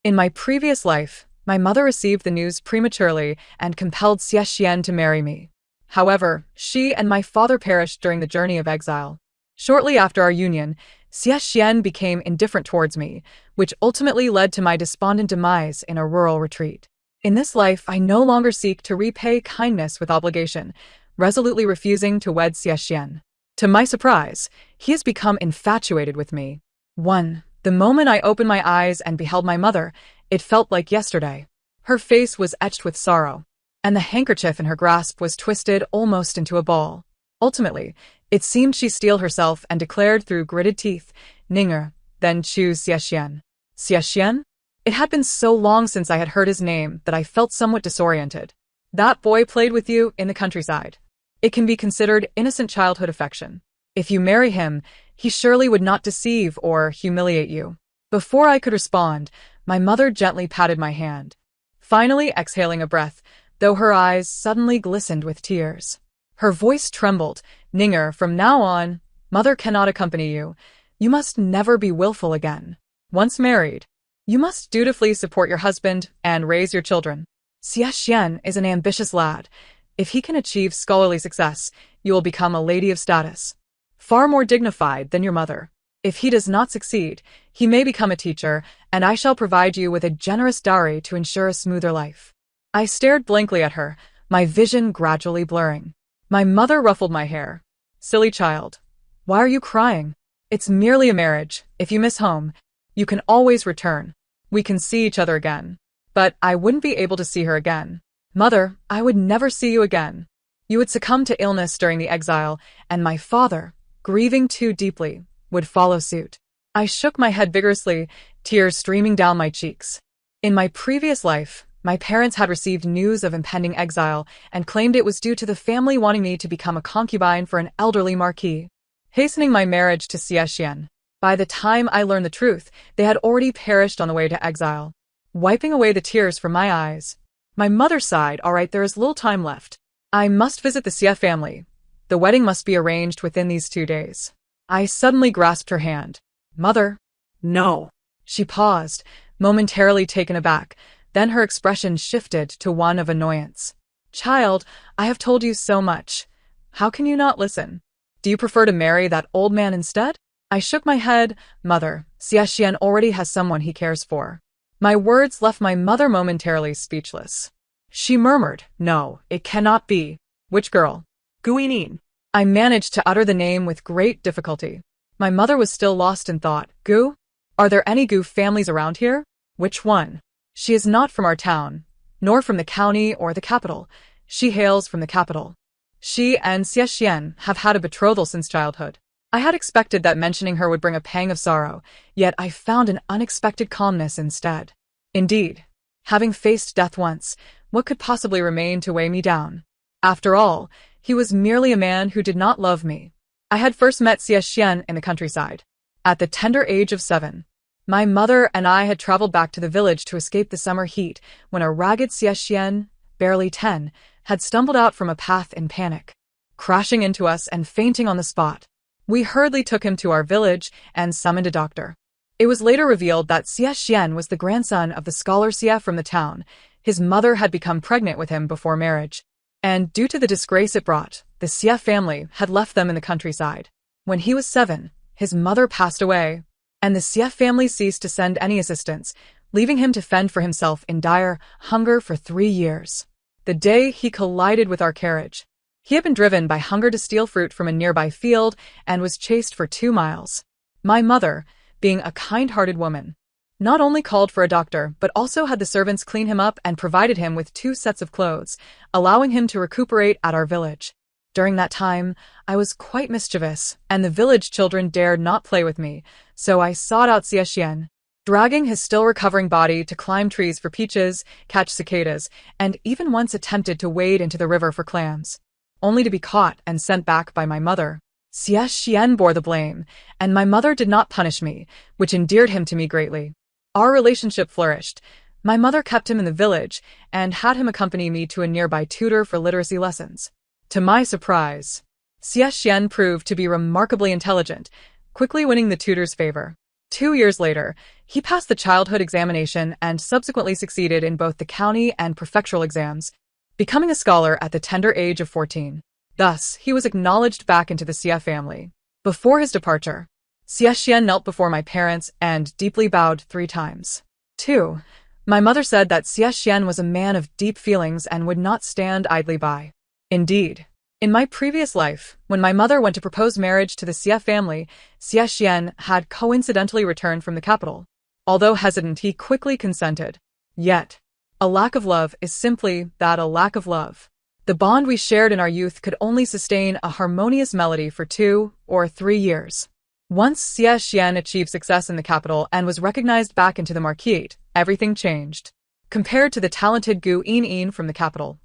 In my previous life, my mother received the news prematurely and compelled Xie to marry me. However, she and my father perished during the journey of exile. Shortly after our union, Xie became indifferent towards me, which ultimately led to my despondent demise in a rural retreat. In this life, I no longer seek to repay kindness with obligation, resolutely refusing to wed Xie. To my surprise, he has become infatuated with me. 1. The moment I opened my eyes and beheld my mother, it felt like yesterday. Her face was etched with sorrow, and the handkerchief in her grasp was twisted almost into a ball. Ultimately, it seemed she steeled herself and declared through gritted teeth, "Ninger, then choose Xie." Xie? It had been so long since I had heard his name that I felt somewhat disoriented. That boy played with you in the countryside. It can be considered innocent childhood affection. If you marry him, he surely would not deceive or humiliate you. Before I could respond, my mother gently patted my hand, finally exhaling a breath, though her eyes suddenly glistened with tears. Her voice trembled. "Ninger, from now on, mother cannot accompany you. You must never be willful again. Once married, you must dutifully support your husband and raise your children. Xie is an ambitious lad. If he can achieve scholarly success, you will become a lady of status, far more dignified than your mother. If he does not succeed, he may become a teacher, and I shall provide you with a generous dowry to ensure a smoother life." I stared blankly at her, my vision gradually blurring. My mother ruffled my hair. "Silly child. Why are you crying? It's merely a marriage. If you miss home, you can always return. We can see each other again." But I wouldn't be able to see her again. "Mother, I would never see you again. You would succumb to illness during the exile, and my father, grieving too deeply, would follow suit." I shook my head vigorously, tears streaming down my cheeks. In my previous life, my parents had received news of impending exile and claimed it was due to the family wanting me to become a concubine for an elderly marquis, hastening my marriage to Xie. By the time I learned the truth, they had already perished on the way to exile. Wiping away the tears from my eyes, my mother sighed. "All right, there is little time left. I must visit the Xie family. The wedding must be arranged within these 2 days." I suddenly grasped her hand. "Mother." "No." She paused, momentarily taken aback. Then her expression shifted to one of annoyance. "Child, I have told you so much. How can you not listen? Do you prefer to marry that old man instead?" I shook my head. "Mother, Xie already has someone he cares for." My words left my mother momentarily speechless. She murmured, "No, it cannot be." "Which girl?" "Guinin." I managed to utter the name with great difficulty. My mother was still lost in thought. "Gu? Are there any Gu families around here?" "Which one?" "She is not from our town, nor from the county or the capital. She hails from the capital. She and Xie have had a betrothal since childhood." I had expected that mentioning her would bring a pang of sorrow, yet I found an unexpected calmness instead. Indeed, having faced death once, what could possibly remain to weigh me down? After all, he was merely a man who did not love me. I had first met Xie in the countryside, at the tender age of 7. My mother and I had traveled back to the village to escape the summer heat when a ragged Xie, barely 10, had stumbled out from a path in panic, crashing into us and fainting on the spot. We hurriedly took him to our village and summoned a doctor. It was later revealed that Xie was the grandson of the scholar Xie from the town. His mother had become pregnant with him before marriage, and due to the disgrace it brought, the Xie family had left them in the countryside. When he was 7, his mother passed away, and the Xie family ceased to send any assistance, leaving him to fend for himself in dire hunger for 3 years. The day he collided with our carriage, he had been driven by hunger to steal fruit from a nearby field and was chased for 2 miles. My mother, being a kind-hearted woman, not only called for a doctor but also had the servants clean him up and provided him with 2 sets of clothes, allowing him to recuperate at our village. During that time, I was quite mischievous, and the village children dared not play with me, so I sought out Xie, dragging his still-recovering body to climb trees for peaches, catch cicadas, and even once attempted to wade into the river for clams, only to be caught and sent back by my mother. Xie bore the blame, and my mother did not punish me, which endeared him to me greatly. Our relationship flourished. My mother kept him in the village and had him accompany me to a nearby tutor for literacy lessons. To my surprise, Xie proved to be remarkably intelligent, quickly winning the tutor's favor. 2 years later, he passed the childhood examination and subsequently succeeded in both the county and prefectural exams, becoming a scholar at the tender age of 14. Thus, he was acknowledged back into the Xie family. Before his departure, Xie knelt before my parents and deeply bowed 3 times. 2. My mother said that Xie was a man of deep feelings and would not stand idly by. Indeed, in my previous life, when my mother went to propose marriage to the Xie family, Xie had coincidentally returned from the capital. Although hesitant, he quickly consented. Yet, a lack of love is simply that, a lack of love. The bond we shared in our youth could only sustain a harmonious melody for 2 or 3 years. Once Xie achieved success in the capital and was recognized back into the marquise, everything changed. Compared to the talented Gu Yin from the capital,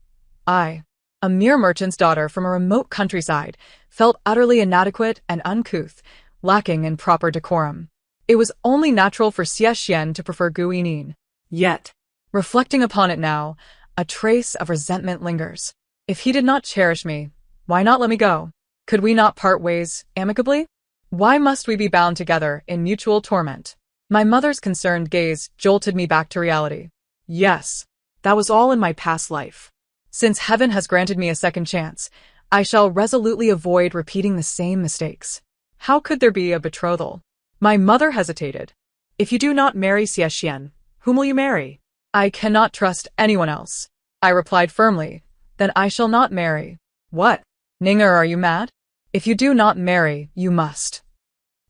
I, a mere merchant's daughter from a remote countryside, felt utterly inadequate and uncouth, lacking in proper decorum. It was only natural for Xie to prefer Gu Yin. Yet, reflecting upon it now, a trace of resentment lingers. If he did not cherish me, why not let me go? Could we not part ways amicably? Why must we be bound together in mutual torment? My mother's concerned gaze jolted me back to reality. Yes, that was all in my past life. Since heaven has granted me a second chance, I shall resolutely avoid repeating the same mistakes. How could there be a betrothal? My mother hesitated. If you do not marry Xie, whom will you marry? I cannot trust anyone else. I replied firmly. Then I shall not marry. What? Ninger, are you mad? If you do not marry, you must.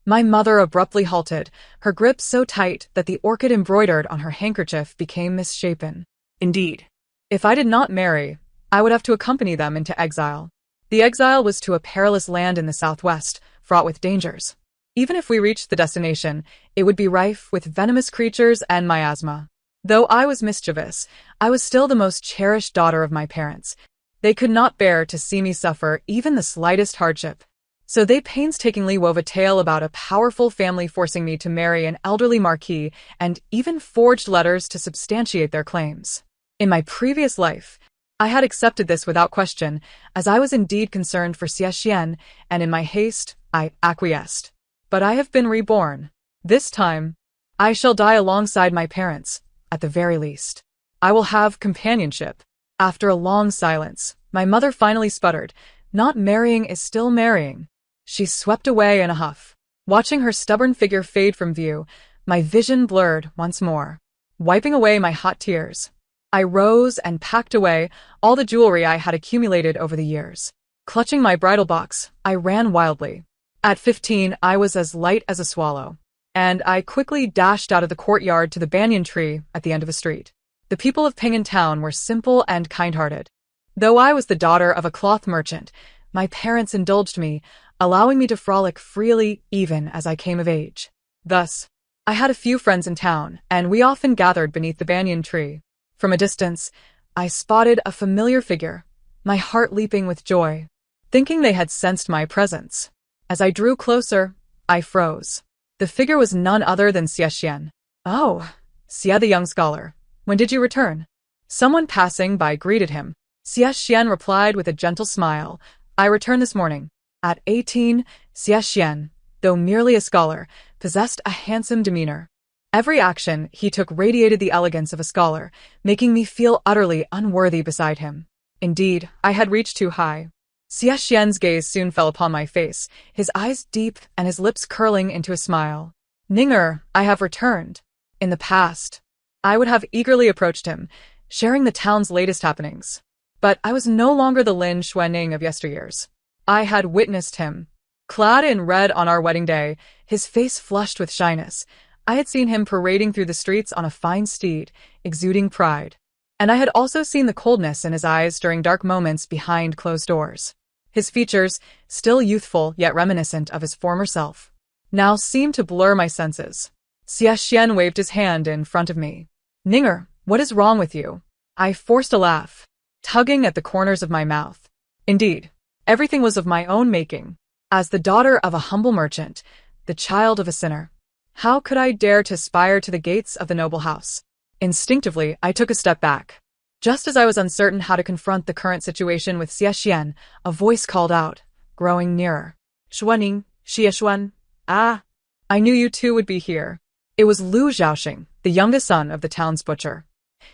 My mother abruptly halted, her grip so tight that the orchid embroidered on her handkerchief became misshapen. Indeed, if I did not marry, I would have to accompany them into exile. The exile was to a perilous land in the southwest, fraught with dangers. Even if we reached the destination, it would be rife with venomous creatures and miasma. Though I was mischievous, I was still the most cherished daughter of my parents. They could not bear to see me suffer even the slightest hardship. So they painstakingly wove a tale about a powerful family forcing me to marry an elderly marquis and even forged letters to substantiate their claims. In my previous life, I had accepted this without question, as I was indeed concerned for Xie, and in my haste, I acquiesced. But I have been reborn. This time, I shall die alongside my parents, at the very least. I will have companionship. After a long silence, my mother finally sputtered, "Not marrying is still marrying." She swept away in a huff. Watching her stubborn figure fade from view, my vision blurred once more. Wiping away my hot tears, I rose and packed away all the jewelry I had accumulated over the years. Clutching my bridal box, I ran wildly. At 15, I was as light as a swallow, and I quickly dashed out of the courtyard to the banyan tree at the end of the street. The people of Ping'an Town were simple and kind-hearted. Though I was the daughter of a cloth merchant, my parents indulged me, allowing me to frolic freely even as I came of age. Thus, I had a few friends in town, and we often gathered beneath the banyan tree. From a distance, I spotted a familiar figure, my heart leaping with joy, thinking they had sensed my presence. As I drew closer, I froze. The figure was none other than Xie. "Oh, Xie the young scholar, when did you return?" Someone passing by greeted him. Xie replied with a gentle smile, "I returned this morning." At 18, Xie, though merely a scholar, possessed a handsome demeanor. Every action he took radiated the elegance of a scholar, making me feel utterly unworthy beside him. Indeed, I had reached too high. Xie's gaze soon fell upon my face, his eyes deep and his lips curling into a smile. "Ninger, I have returned." In the past, I would have eagerly approached him, sharing the town's latest happenings. But I was no longer the Lin Xuening of yesteryears. I had witnessed him. Clad in red on our wedding day, his face flushed with shyness, I had seen him parading through the streets on a fine steed, exuding pride. And I had also seen the coldness in his eyes during dark moments behind closed doors. His features, still youthful yet reminiscent of his former self, now seemed to blur my senses. Xie waved his hand in front of me. "Ninger, what is wrong with you?" I forced a laugh, tugging at the corners of my mouth. Indeed, everything was of my own making. As the daughter of a humble merchant, the child of a sinner, how could I dare to aspire to the gates of the noble house? Instinctively, I took a step back. Just as I was uncertain how to confront the current situation with Xie, a voice called out, growing nearer. "Xuening, Xie Xuan." "Ah, I knew you two would be here. It was Lu Zhaoxing, the youngest son of the town's butcher.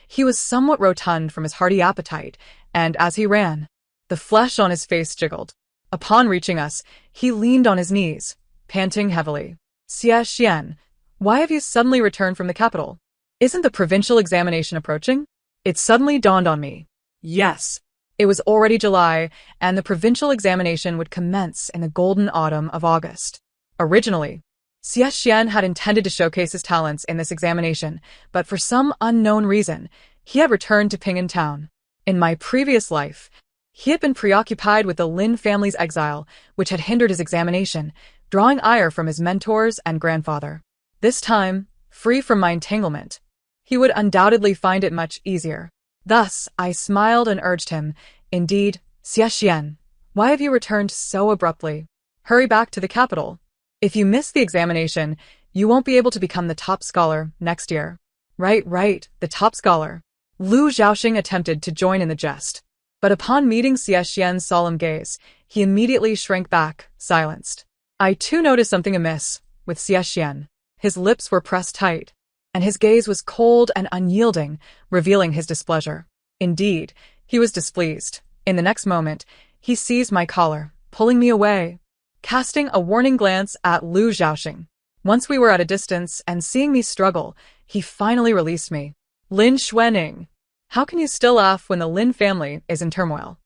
He was somewhat rotund from his hearty appetite, and as he ran, the flesh on his face jiggled. Upon reaching us, he leaned on his knees, panting heavily. Xie Xian, why have you suddenly returned from the capital? Isn't the provincial examination approaching? It suddenly dawned on me. Yes. It was already July, and the provincial examination would commence in the golden autumn of August. Originally, Xie Xian had intended to showcase his talents in this examination, but for some unknown reason, he had returned to Ping'an town. In my previous life, he had been preoccupied with the Lin family's exile, which had hindered his examination, drawing ire from his mentors and grandfather. This time, free from my entanglement, he would undoubtedly find it much easier. Thus, I smiled and urged him, indeed, Xie Xian, why have you returned so abruptly? Hurry back to the capital. If you miss the examination, you won't be able to become the top scholar next year. Right, the top scholar. Lu Zhaoxing attempted to join in the jest, but upon meeting Xie Xian's solemn gaze, he immediately shrank back, silenced. I too noticed something amiss with Xie Xian. His lips were pressed tight, and his gaze was cold and unyielding, revealing his displeasure. Indeed, he was displeased. In the next moment, he seized my collar, pulling me away, casting a warning glance at Lu Zhaoxing. Once we were at a distance and seeing me struggle, he finally released me. Lin Xuening, how can you still laugh when the Lin family is in turmoil?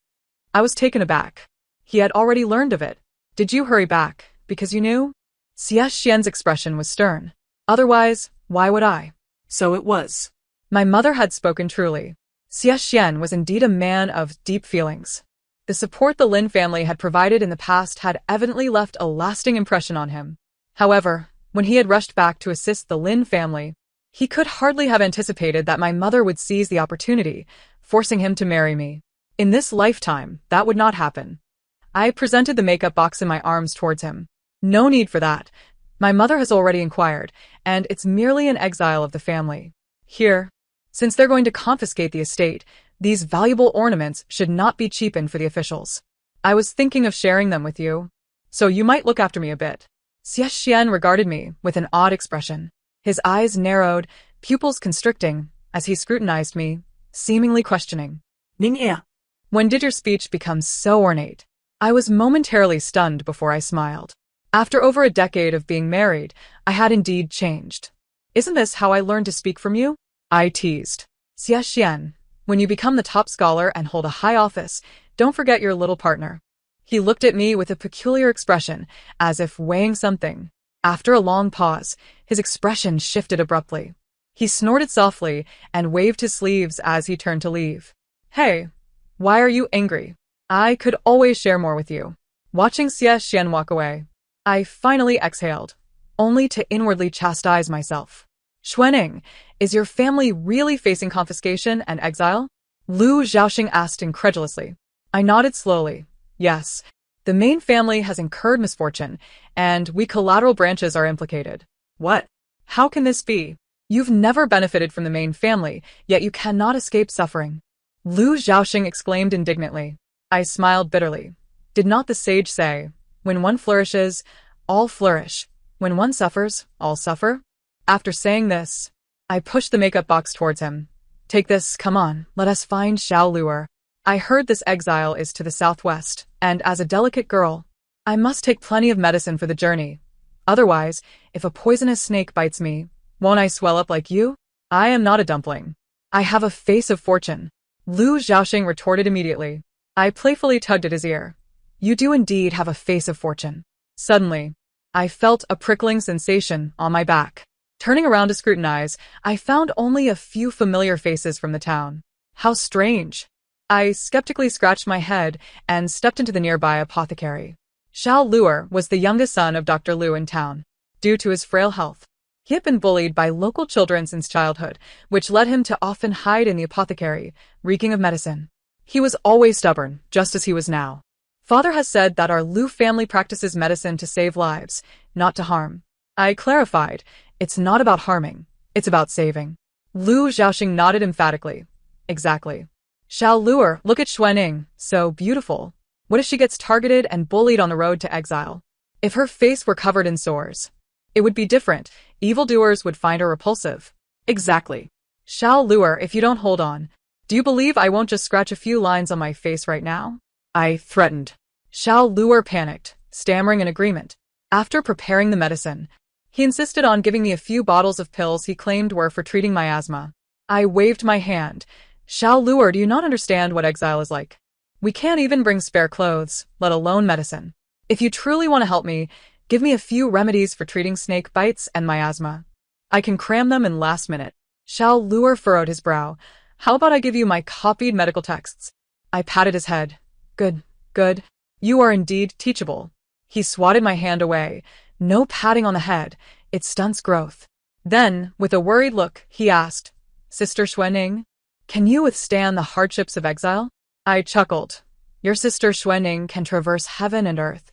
I was taken aback. He had already learned of it. Did you hurry back because you knew? Xie Xian's expression was stern. Otherwise, why would I? So it was. My mother had spoken truly. Xie Xian was indeed a man of deep feelings. The support the Lin family had provided in the past had evidently left a lasting impression on him. However, when he had rushed back to assist the Lin family, he could hardly have anticipated that my mother would seize the opportunity, forcing him to marry me. In this lifetime, that would not happen. I presented the makeup box in my arms towards him. No need for that. My mother has already inquired, and it's merely an exile of the family. Here, since they're going to confiscate the estate, these valuable ornaments should not be cheapened for the officials. I was thinking of sharing them with you, so you might look after me a bit. Xie Xian regarded me with an odd expression. His eyes narrowed, pupils constricting, as he scrutinized me, seemingly questioning. Ningya, when did your speech become so ornate? I was momentarily stunned before I smiled. After over a decade of being married, I had indeed changed. Isn't this how I learned to speak from you? I teased. Xie Xian, when you become the top scholar and hold a high office, don't forget your little partner. He looked at me with a peculiar expression, as if weighing something. After a long pause, his expression shifted abruptly. He snorted softly and waved his sleeves as he turned to leave. Hey, why are you angry? I could always share more with you. Watching Xie Xian walk away, I finally exhaled, only to inwardly chastise myself. Xuening, is your family really facing confiscation and exile? Lu Zhaoxing asked incredulously. I nodded slowly. Yes, the main family has incurred misfortune, and we collateral branches are implicated. What? How can this be? You've never benefited from the main family, yet you cannot escape suffering. Lu Zhaoxing exclaimed indignantly. I smiled bitterly. Did not the sage say, when one flourishes, all flourish. When one suffers, all suffer? After saying this, I pushed the makeup box towards him. Take this, come on, let us find Xiao Luer. I heard this exile is to the southwest, and as a delicate girl, I must take plenty of medicine for the journey. Otherwise, if a poisonous snake bites me, won't I swell up like you? I am not a dumpling. I have a face of fortune. Lu Zhaoxing retorted immediately. I playfully tugged at his ear. You do indeed have a face of fortune. Suddenly, I felt a prickling sensation on my back. Turning around to scrutinize, I found only a few familiar faces from the town. How strange. I skeptically scratched my head and stepped into the nearby apothecary. Xiao Luer was the youngest son of Dr. Lu in town. Due to his frail health, he had been bullied by local children since childhood, which led him to often hide in the apothecary, reeking of medicine. He was always stubborn, just as he was now. Father has said that our Lu family practices medicine to save lives, not to harm. I clarified, it's not about harming, it's about saving. Lu Zhaoxing nodded emphatically. Exactly. Xiao Luer, look at Xuening, so beautiful. What if she gets targeted and bullied on the road to exile? If her face were covered in sores? It would be different. Evildoers would find her repulsive. Exactly. Shall Lure, if you don't hold on. Do you believe I won't just scratch a few lines on my face right now? I threatened. Shall Lure panicked, stammering in agreement. After preparing the medicine, he insisted on giving me a few bottles of pills he claimed were for treating my asthma. I waved my hand. Shall Lure, do you not understand what exile is like? We can't even bring spare clothes, let alone medicine. If you truly want to help me, give me a few remedies for treating snake bites and my asthma. I can cram them in last minute. Shall Lure furrowed his brow. How about I give you my copied medical texts? I patted his head. Good, good. You are indeed teachable. He swatted my hand away. No patting on the head. It stunts growth. Then, with a worried look, he asked, Sister Xuening, can you withstand the hardships of exile? I chuckled. Your sister Xuening can traverse heaven and earth.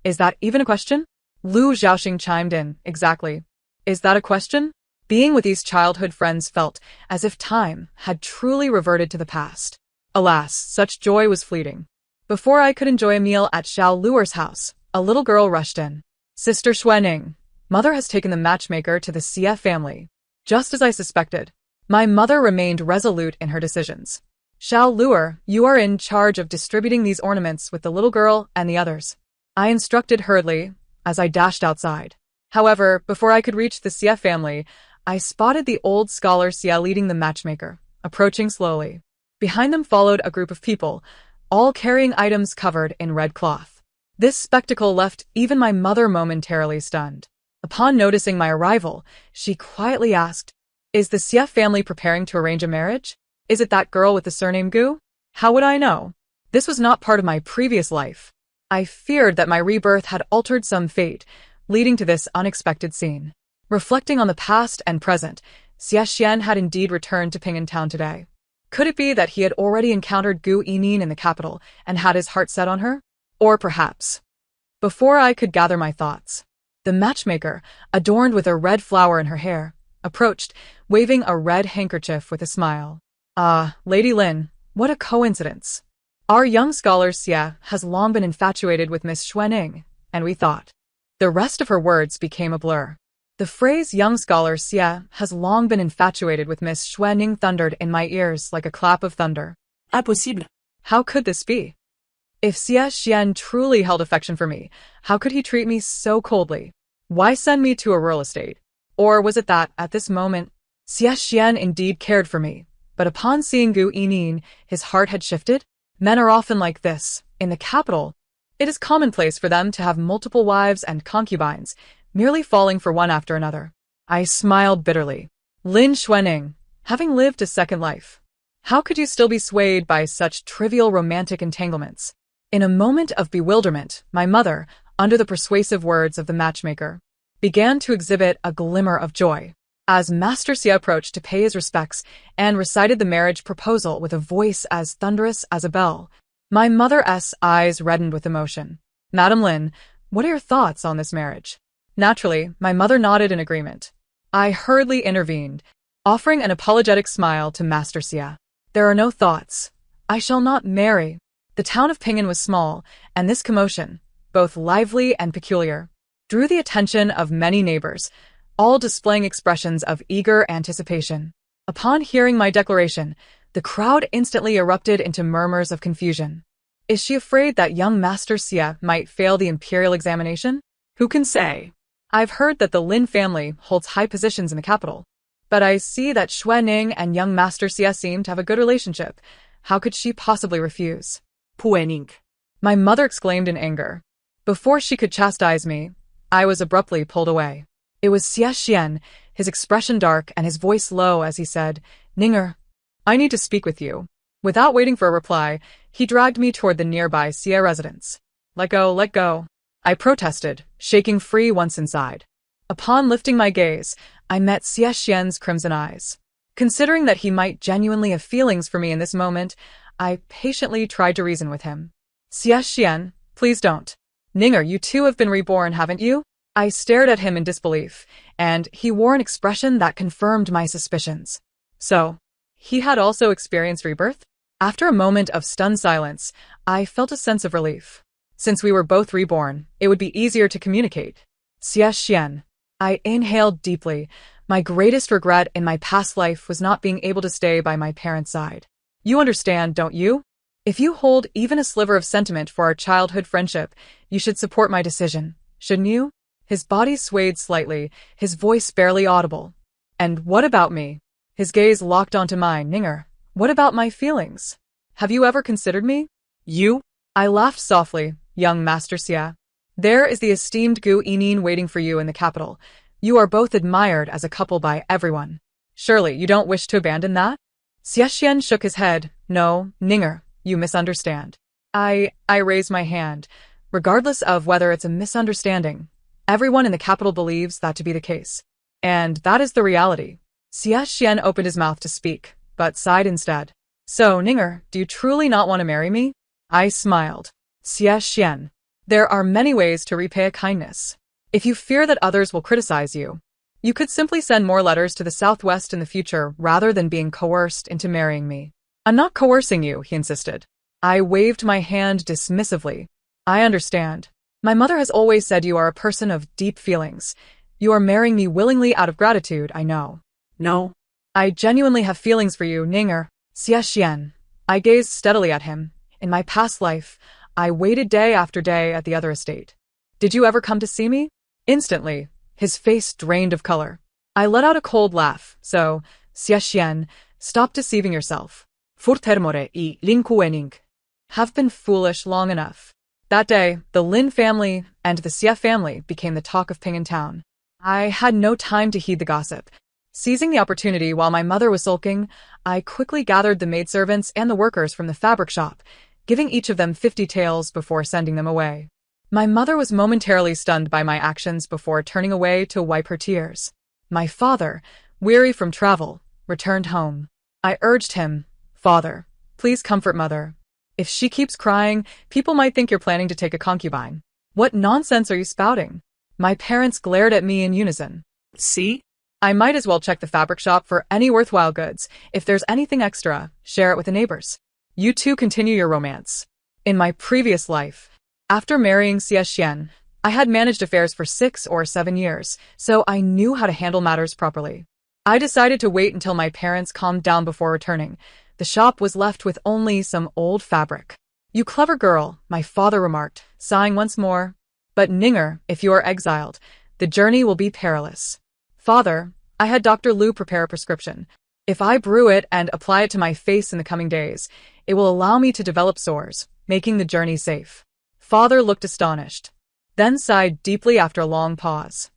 Is that even a question? Lu Xiaoxing chimed in. Exactly. Is that a question? Being with these childhood friends felt as if time had truly reverted to the past. Alas, such joy was fleeting. Before I could enjoy a meal at Xiao Luer's house, a little girl rushed in. Sister Xuening, Mother has taken the matchmaker to the Xie family. Just as I suspected. My mother remained resolute in her decisions. Xiao Luer, you are in charge of distributing these ornaments with the little girl and the others. I instructed hurriedly as I dashed outside. However, before I could reach the Xie family, I spotted the old scholar Xie leading the matchmaker, approaching slowly. Behind them followed a group of people, all carrying items covered in red cloth. This spectacle left even my mother momentarily stunned. Upon noticing my arrival, she quietly asked, Is the Xie family preparing to arrange a marriage? Is it that girl with the surname Gu? How would I know? This was not part of my previous life. I feared that my rebirth had altered some fate, leading to this unexpected scene. Reflecting on the past and present, Xie Xian had indeed returned to Ping'an Town today. Could it be that he had already encountered Gu Yinin in the capital and had his heart set on her? Or perhaps... Before I could gather my thoughts, the matchmaker, adorned with a red flower in her hair, approached, waving a red handkerchief with a smile. Ah, Lady Lin, what a coincidence. Our young scholar Xie has long been infatuated with Miss Xuening, and we thought. The rest of her words became a blur. The phrase young scholar Xie has long been infatuated with Miss Xuening thundered in my ears like a clap of thunder. Impossible. How could this be? If Xie Xian truly held affection for me, how could he treat me so coldly? Why send me to a rural estate? Or was it that, at this moment, Xie Xian indeed cared for me, but upon seeing Gu Yinin, his heart had shifted? Men are often like this. In the capital, it is commonplace for them to have multiple wives and concubines, merely falling for one after another. I smiled bitterly. Lin Xuening, having lived a second life, how could you still be swayed by such trivial romantic entanglements? In a moment of bewilderment, my mother, under the persuasive words of the matchmaker, began to exhibit a glimmer of joy. As Master Xie approached to pay his respects and recited the marriage proposal with a voice as thunderous as a bell, my mother's eyes reddened with emotion. Madam Lin, what are your thoughts on this marriage? Naturally, my mother nodded in agreement. I hurriedly intervened, offering an apologetic smile to Master Xie. There are no thoughts. I shall not marry. The town of Ping'an was small, and this commotion, both lively and peculiar, drew the attention of many neighbors, all displaying expressions of eager anticipation. Upon hearing my declaration, the crowd instantly erupted into murmurs of confusion. Is she afraid that young Master Xie might fail the imperial examination? Who can say? I've heard that the Lin family holds high positions in the capital, but I see that Xuening and young Master Xie seem to have a good relationship. How could she possibly refuse? Puening. My mother exclaimed in anger. Before she could chastise me, I was abruptly pulled away. It was Xie Xian, his expression dark and his voice low as he said, Ninger, I need to speak with you. Without waiting for a reply, he dragged me toward the nearby Xie residence. Let go, let go. I protested, shaking free once inside. Upon lifting my gaze, I met Xie Xian's crimson eyes. Considering that he might genuinely have feelings for me in this moment, I patiently tried to reason with him. Xie Xian, please don't. Ninger, you too have been reborn, haven't you? I stared at him in disbelief, and he wore an expression that confirmed my suspicions. So, he had also experienced rebirth? After a moment of stunned silence, I felt a sense of relief. Since we were both reborn, it would be easier to communicate. Xie Xian, I inhaled deeply. My greatest regret in my past life was not being able to stay by my parents' side. You understand, don't you? If you hold even a sliver of sentiment for our childhood friendship, you should support my decision, shouldn't you? His body swayed slightly, his voice barely audible. And what about me? His gaze locked onto mine. Ninger, what about my feelings? Have you ever considered me? You? I laughed softly, young Master Xie. There is the esteemed Gu Yinin waiting for you in the capital. You are both admired as a couple by everyone. Surely you don't wish to abandon that? Xie shook his head. No, Ninger, you misunderstand. I raised my hand. Regardless of whether it's a misunderstanding, everyone in the capital believes that to be the case. And that is the reality. Xie opened his mouth to speak, but sighed instead. So, Ninger, do you truly not want to marry me? I smiled. Xie, there are many ways to repay a kindness. If you fear that others will criticize you, you could simply send more letters to the Southwest in the future rather than being coerced into marrying me. I'm not coercing you, he insisted. I waved my hand dismissively. I understand. My mother has always said you are a person of deep feelings. You are marrying me willingly out of gratitude, I know. No. I genuinely have feelings for you, Ninger. Xie. I gazed steadily at him. In my past life, I waited day after day at the other estate. Did you ever come to see me? Instantly, his face drained of color. I let out a cold laugh. So, Xie, stop deceiving yourself. Furthermore y linkuening. Have been foolish long enough. That day, the Lin family and the Xie family became the talk of Ping'an town. I had no time to heed the gossip. Seizing the opportunity while my mother was sulking, I quickly gathered the maidservants and the workers from the fabric shop, giving each of them 50 taels before sending them away. My mother was momentarily stunned by my actions before turning away to wipe her tears. My father, weary from travel, returned home. I urged him, Father, please comfort mother. If she keeps crying, people might think you're planning to take a concubine. What nonsense are you spouting? My parents glared at me in unison. See? I might as well check the fabric shop for any worthwhile goods. If there's anything extra, share it with the neighbors. You two continue your romance. In my previous life, after marrying Xie, I had managed affairs for 6 or 7 years, so I knew how to handle matters properly. I decided to wait until my parents calmed down before returning. The shop was left with only some old fabric. You clever girl, my father remarked, sighing once more. But Ninger, if you are exiled, the journey will be perilous. Father, I had Dr. Liu prepare a prescription. If I brew it and apply it to my face in the coming days, it will allow me to develop sores, making the journey safe. Father looked astonished, then sighed deeply after a long pause.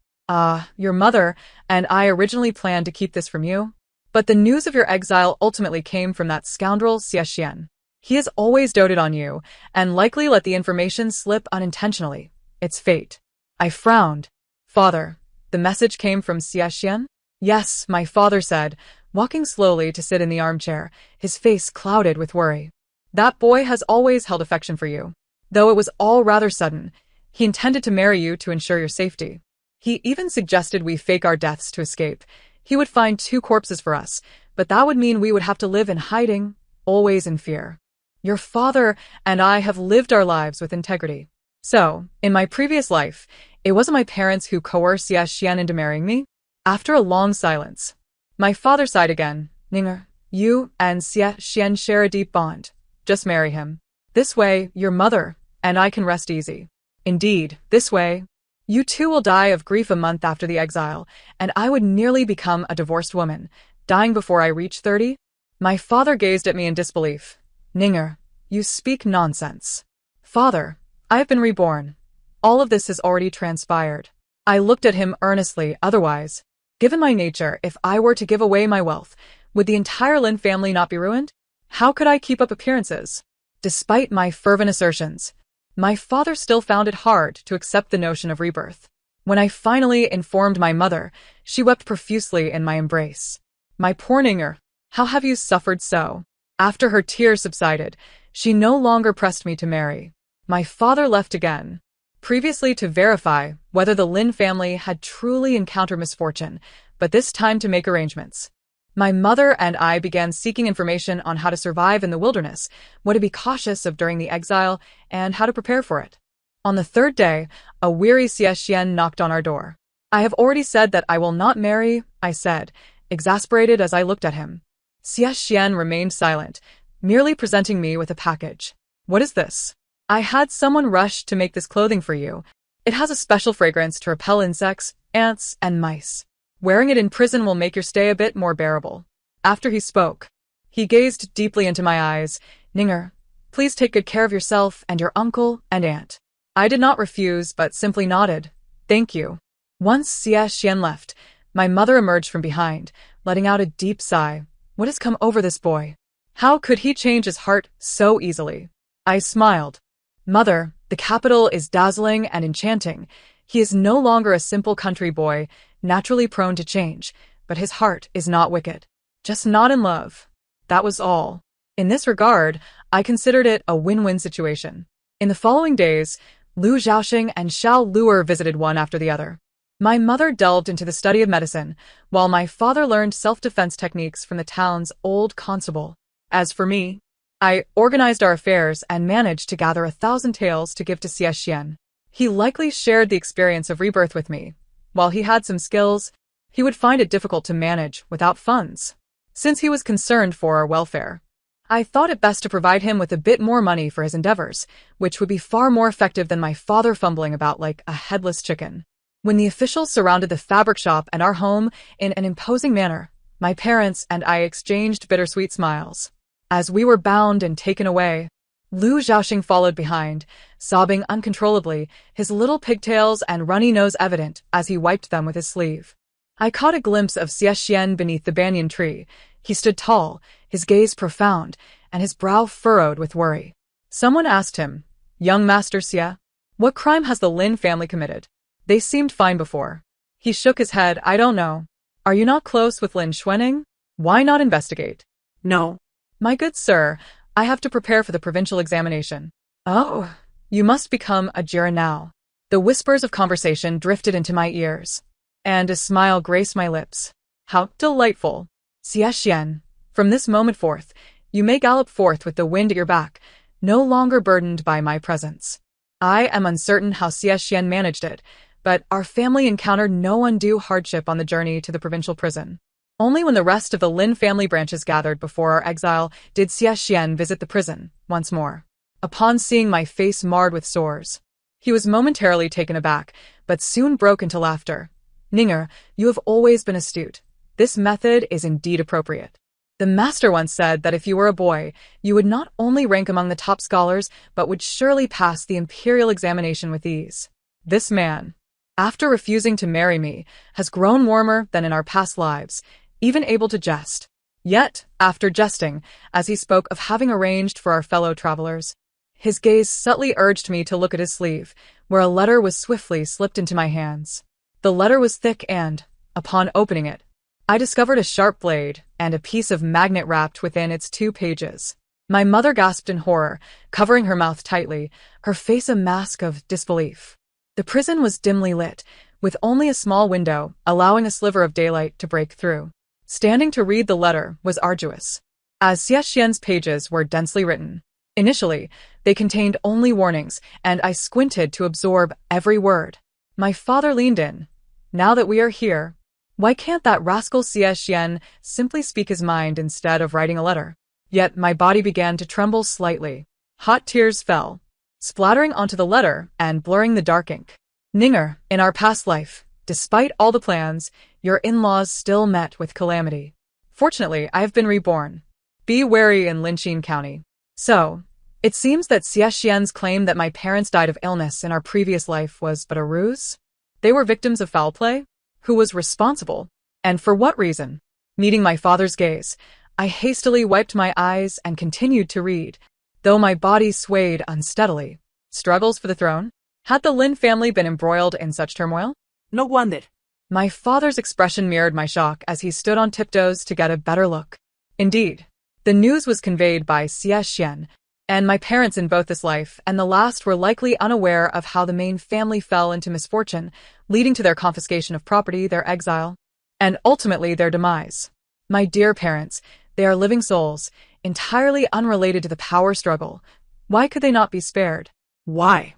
Your mother and I originally planned to keep this from you. But the news of your exile ultimately came from that scoundrel Xie. He has always doted on you, and likely let the information slip unintentionally. It's fate. I frowned. Father, the message came from Xie? Yes, my father said, walking slowly to sit in the armchair, his face clouded with worry. That boy has always held affection for you. Though it was all rather sudden, he intended to marry you to ensure your safety. He even suggested we fake our deaths to escape. He would find 2 corpses for us, but that would mean we would have to live in hiding, always in fear. Your father and I have lived our lives with integrity. So, in my previous life, it wasn't my parents who coerced Xie into marrying me. After a long silence, my father sighed again. Ninger, you and Xie share a deep bond. Just marry him. This way, your mother and I can rest easy. Indeed, this way, you two will die of grief a month after the exile, and I would nearly become a divorced woman, dying before I reach 30. My father gazed at me in disbelief. Ninger, you speak nonsense. Father, I have been reborn. All of this has already transpired. I looked at him earnestly. Otherwise, given my nature, if I were to give away my wealth, would the entire Lin family not be ruined? How could I keep up appearances? Despite my fervent assertions, my father still found it hard to accept the notion of rebirth. When I finally informed my mother, she wept profusely in my embrace. My poor Ninger, how have you suffered so? After her tears subsided, she no longer pressed me to marry. My father left again, previously to verify whether the Lin family had truly encountered misfortune, but this time to make arrangements. My mother and I began seeking information on how to survive in the wilderness, what to be cautious of during the exile, and how to prepare for it. On the 3rd day, a weary Xie knocked on our door. I have already said that I will not marry, I said, exasperated as I looked at him. Xian remained silent, merely presenting me with a package. What is this? I had someone rush to make this clothing for you. It has a special fragrance to repel insects, ants, and mice. Wearing it in prison will make your stay a bit more bearable. After he spoke, he gazed deeply into my eyes. Ninger, please take good care of yourself and your uncle and aunt. I did not refuse, but simply nodded. Thank you. Once Xian left, my mother emerged from behind, letting out a deep sigh. What has come over this boy? How could he change his heart so easily? I smiled. Mother, the capital is dazzling and enchanting. He is no longer a simple country boy, naturally prone to change, but his heart is not wicked. Just not in love. That was all. In this regard, I considered it a win-win situation. In the following days, Lu Zhaoxing and Xiao Luer visited one after the other. My mother delved into the study of medicine, while my father learned self-defense techniques from the town's old constable. As for me, I organized our affairs and managed to gather 1,000 taels to give to Xian. He likely shared the experience of rebirth with me. While he had some skills, he would find it difficult to manage without funds, since he was concerned for our welfare. I thought it best to provide him with a bit more money for his endeavors, which would be far more effective than my father fumbling about like a headless chicken. When the officials surrounded the fabric shop and our home in an imposing manner, my parents and I exchanged bittersweet smiles. As we were bound and taken away, Lu Zhaoxing followed behind, sobbing uncontrollably, his little pigtails and runny nose evident as he wiped them with his sleeve. I caught a glimpse of Xian beneath the banyan tree. He stood tall, his gaze profound, and his brow furrowed with worry. Someone asked him, "Young Master Xia, what crime has the Lin family committed? They seemed fine before." He shook his head. "I don't know. Are you not close with Lin Xuening? Why not investigate?" "No. My good sir, I have to prepare for the provincial examination." "Oh, you must become a Jiren now." The whispers of conversation drifted into my ears, and a smile graced my lips. How delightful. Xian, from this moment forth, you may gallop forth with the wind at your back, no longer burdened by my presence. I am uncertain how Xian managed it, but our family encountered no undue hardship on the journey to the provincial prison. Only when the rest of the Lin family branches gathered before our exile did Xian visit the prison once more. Upon seeing my face marred with sores, he was momentarily taken aback, but soon broke into laughter. "Ninger, you have always been astute. This method is indeed appropriate. The master once said that if you were a boy, you would not only rank among the top scholars, but would surely pass the imperial examination with ease. This man, after refusing to marry me, has grown warmer than in our past lives, even able to jest. Yet, after jesting, as he spoke of having arranged for our fellow travelers, his gaze subtly urged me to look at his sleeve, where a letter was swiftly slipped into my hands. The letter was thick and, upon opening it, I discovered a sharp blade and a piece of magnet wrapped within its 2 pages. My mother gasped in horror, covering her mouth tightly, her face a mask of disbelief. The prison was dimly lit, with only a small window allowing a sliver of daylight to break through. Standing to read the letter was arduous, as Xian's pages were densely written. Initially, they contained only warnings, and I squinted to absorb every word. My father leaned in. "Now that we are here, why can't that rascal Xian simply speak his mind instead of writing a letter?" Yet my body began to tremble slightly. Hot tears fell, splattering onto the letter and blurring the dark ink. "Ninger, in our past life, despite all the plans, your in-laws still met with calamity. Fortunately, I have been reborn. Be wary in Linqin County." So, it seems that Xian's claim that my parents died of illness in our previous life was but a ruse? They were victims of foul play? Who was responsible? And for what reason? Meeting my father's gaze, I hastily wiped my eyes and continued to read, though my body swayed unsteadily. Struggles for the throne? Had the Lin family been embroiled in such turmoil? No wonder. My father's expression mirrored my shock as he stood on tiptoes to get a better look. Indeed, the news was conveyed by Xian, and my parents in both this life and the last were likely unaware of how the main family fell into misfortune, leading to their confiscation of property, their exile, and ultimately their demise. My dear parents, they are living souls, entirely unrelated to the power struggle. Why could they not be spared? Why?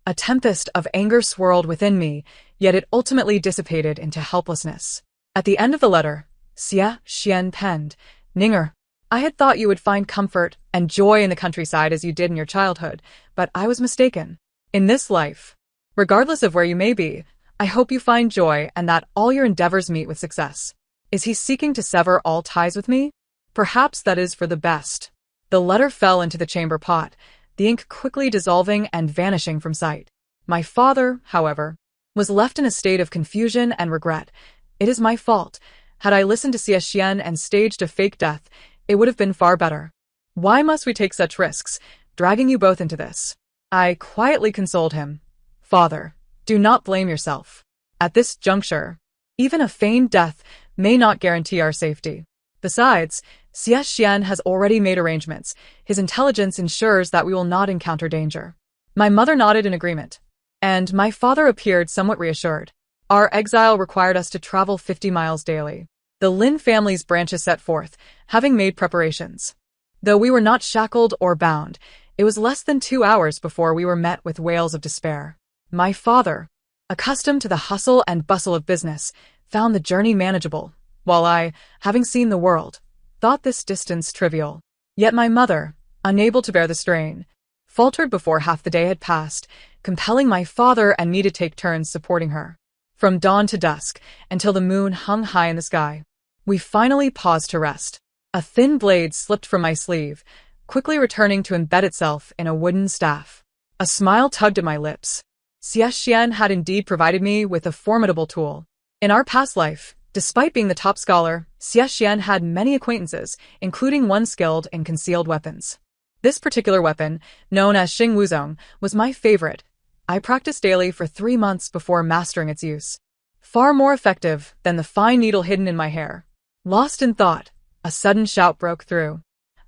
A tempest of anger swirled within me, yet it ultimately dissipated into helplessness. At the end of the letter, Xie Xian penned, Ninger, I had thought you would find comfort and joy in the countryside as you did in your childhood, but I was mistaken. In this life, regardless of where you may be, I hope you find joy and that all your endeavors meet with success. Is he seeking to sever all ties with me? Perhaps that is for the best. The letter fell into the chamber pot, the ink quickly dissolving and vanishing from sight. My father, however, was left in a state of confusion and regret. It is my fault. Had I listened to Xie Xian and staged a fake death, it would have been far better. Why must we take such risks, dragging you both into this? I quietly consoled him. Father, do not blame yourself. At this juncture, even a feigned death may not guarantee our safety. Besides, Xie Xian has already made arrangements. His intelligence ensures that we will not encounter danger. My mother nodded in agreement, and my father appeared somewhat reassured. Our exile required us to travel 50 miles daily. The Lin family's branches set forth, having made preparations. Though we were not shackled or bound, it was less than 2 hours before we were met with wails of despair. My father, accustomed to the hustle and bustle of business, found the journey manageable, while I, having seen the world, thought this distance trivial. Yet my mother, unable to bear the strain, faltered before half the day had passed, compelling my father and me to take turns supporting her. From dawn to dusk, until the moon hung high in the sky, we finally paused to rest. A thin blade slipped from my sleeve, quickly returning to embed itself in a wooden staff. A smile tugged at my lips. Xie Xian had indeed provided me with a formidable tool. In our past life, despite being the top scholar, Xie Xian had many acquaintances, including one skilled in concealed weapons. This particular weapon, known as Xing Wuzong, was my favorite. I practiced daily for 3 months before mastering its use. Far more effective than the fine needle hidden in my hair. Lost in thought, a sudden shout broke through.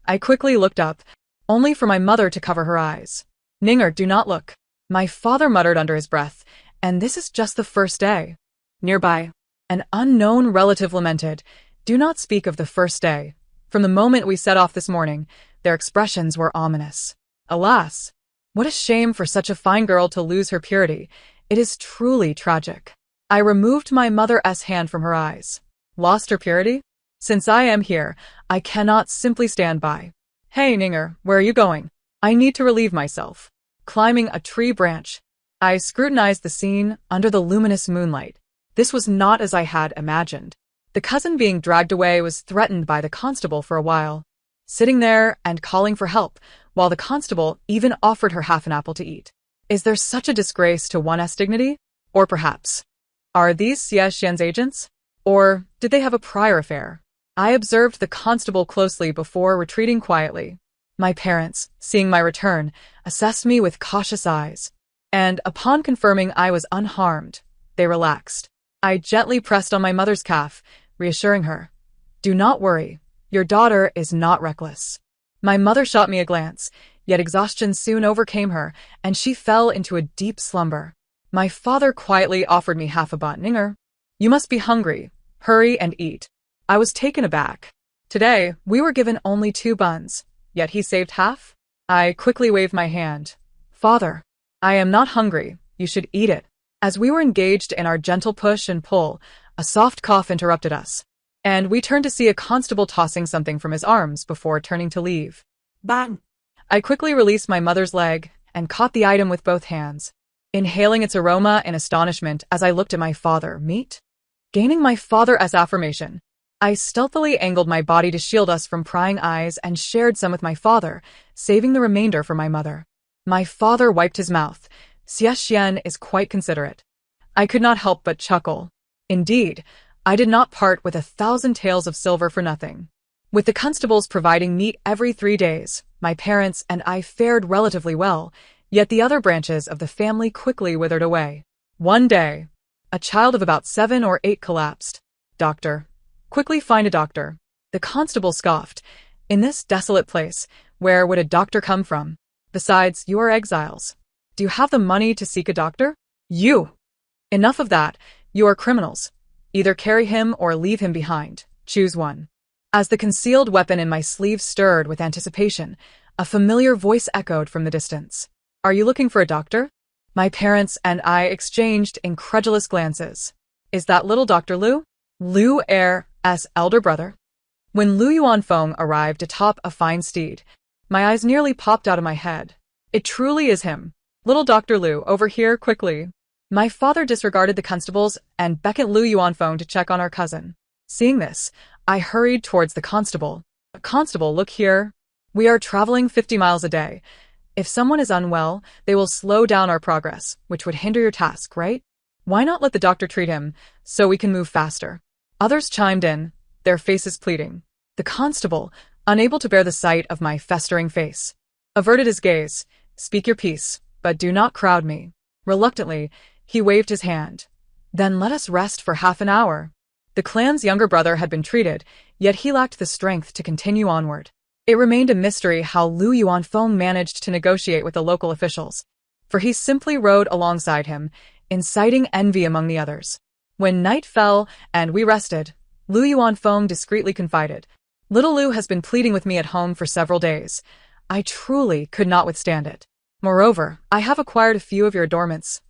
I quickly looked up, only for my mother to cover her eyes. Ninger, do not look. My father muttered under his breath, and this is just the first day. Nearby, an unknown relative lamented, do not speak of the first day. From the moment we set off this morning, their expressions were ominous. Alas, what a shame for such a fine girl to lose her purity. It is truly tragic. I removed my mother's hand from her eyes. Lost her purity? Since I am here, I cannot simply stand by. Hey, Ninger, where are you going? I need to relieve myself. Climbing a tree branch, I scrutinized the scene under the luminous moonlight. This was not as I had imagined. The cousin being dragged away was threatened by the constable for a while, sitting there and calling for help, while the constable even offered her half an apple to eat. Is there such a disgrace to one's dignity? Or perhaps, are these Xie Xian's agents? Or did they have a prior affair? I observed the constable closely before retreating quietly. My parents, seeing my return, assessed me with cautious eyes, and upon confirming I was unharmed, they relaxed. I gently pressed on my mother's calf, reassuring her, do not worry, your daughter is not reckless. My mother shot me a glance, yet exhaustion soon overcame her, and she fell into a deep slumber. My father quietly offered me half a bun. Ninger, you must be hungry. Hurry and eat. I was taken aback. Today, we were given only 2 buns, yet he saved half? I quickly waved my hand. Father, I am not hungry. You should eat it. As we were engaged in our gentle push and pull, a soft cough interrupted us, and we turned to see a constable tossing something from his arms before turning to leave. Bang! I quickly released my mother's leg and caught the item with both hands, inhaling its aroma in astonishment as I looked at my father. Meat? Gaining my father's affirmation, I stealthily angled my body to shield us from prying eyes and shared some with my father, saving the remainder for my mother. My father wiped his mouth. Xie Xian is quite considerate. I could not help but chuckle. Indeed, I did not part with 1,000 taels of silver for nothing. With the constables providing meat every 3 days, my parents and I fared relatively well, yet the other branches of the family quickly withered away. One day, a child of about 7 or 8 collapsed. Doctor. Quickly find a doctor. The constable scoffed. In this desolate place, where would a doctor come from? Besides, you are exiles. Do you have the money to seek a doctor? You! Enough of that. You are criminals. Either carry him or leave him behind. Choose one. As the concealed weapon in my sleeve stirred with anticipation, a familiar voice echoed from the distance. Are you looking for a doctor? My parents and I exchanged incredulous glances. Is that little Dr. Liu? Liu Er's elder brother? When Lu Yuanfeng arrived atop a fine steed, my eyes nearly popped out of my head. It truly is him. Little Dr. Liu, over here, quickly. My father disregarded the constables and beckoned Lu Yuanfeng to check on our cousin. Seeing this, I hurried towards the constable. Constable, look here. We are traveling 50 miles a day. If someone is unwell, they will slow down our progress, which would hinder your task, right? Why not let the doctor treat him, so we can move faster? Others chimed in, their faces pleading. The constable, unable to bear the sight of my festering face, averted his gaze. Speak your piece, but do not crowd me. Reluctantly, he waved his hand. Then let us rest for half an hour. The clan's younger brother had been treated, yet he lacked the strength to continue onward. It remained a mystery how Lu Yuanfeng managed to negotiate with the local officials, for he simply rode alongside him, inciting envy among the others. When night fell and we rested, Lu Yuanfeng discreetly confided, Little Lu has been pleading with me at home for several days. I truly could not withstand it. Moreover, I have acquired a few of your adornments.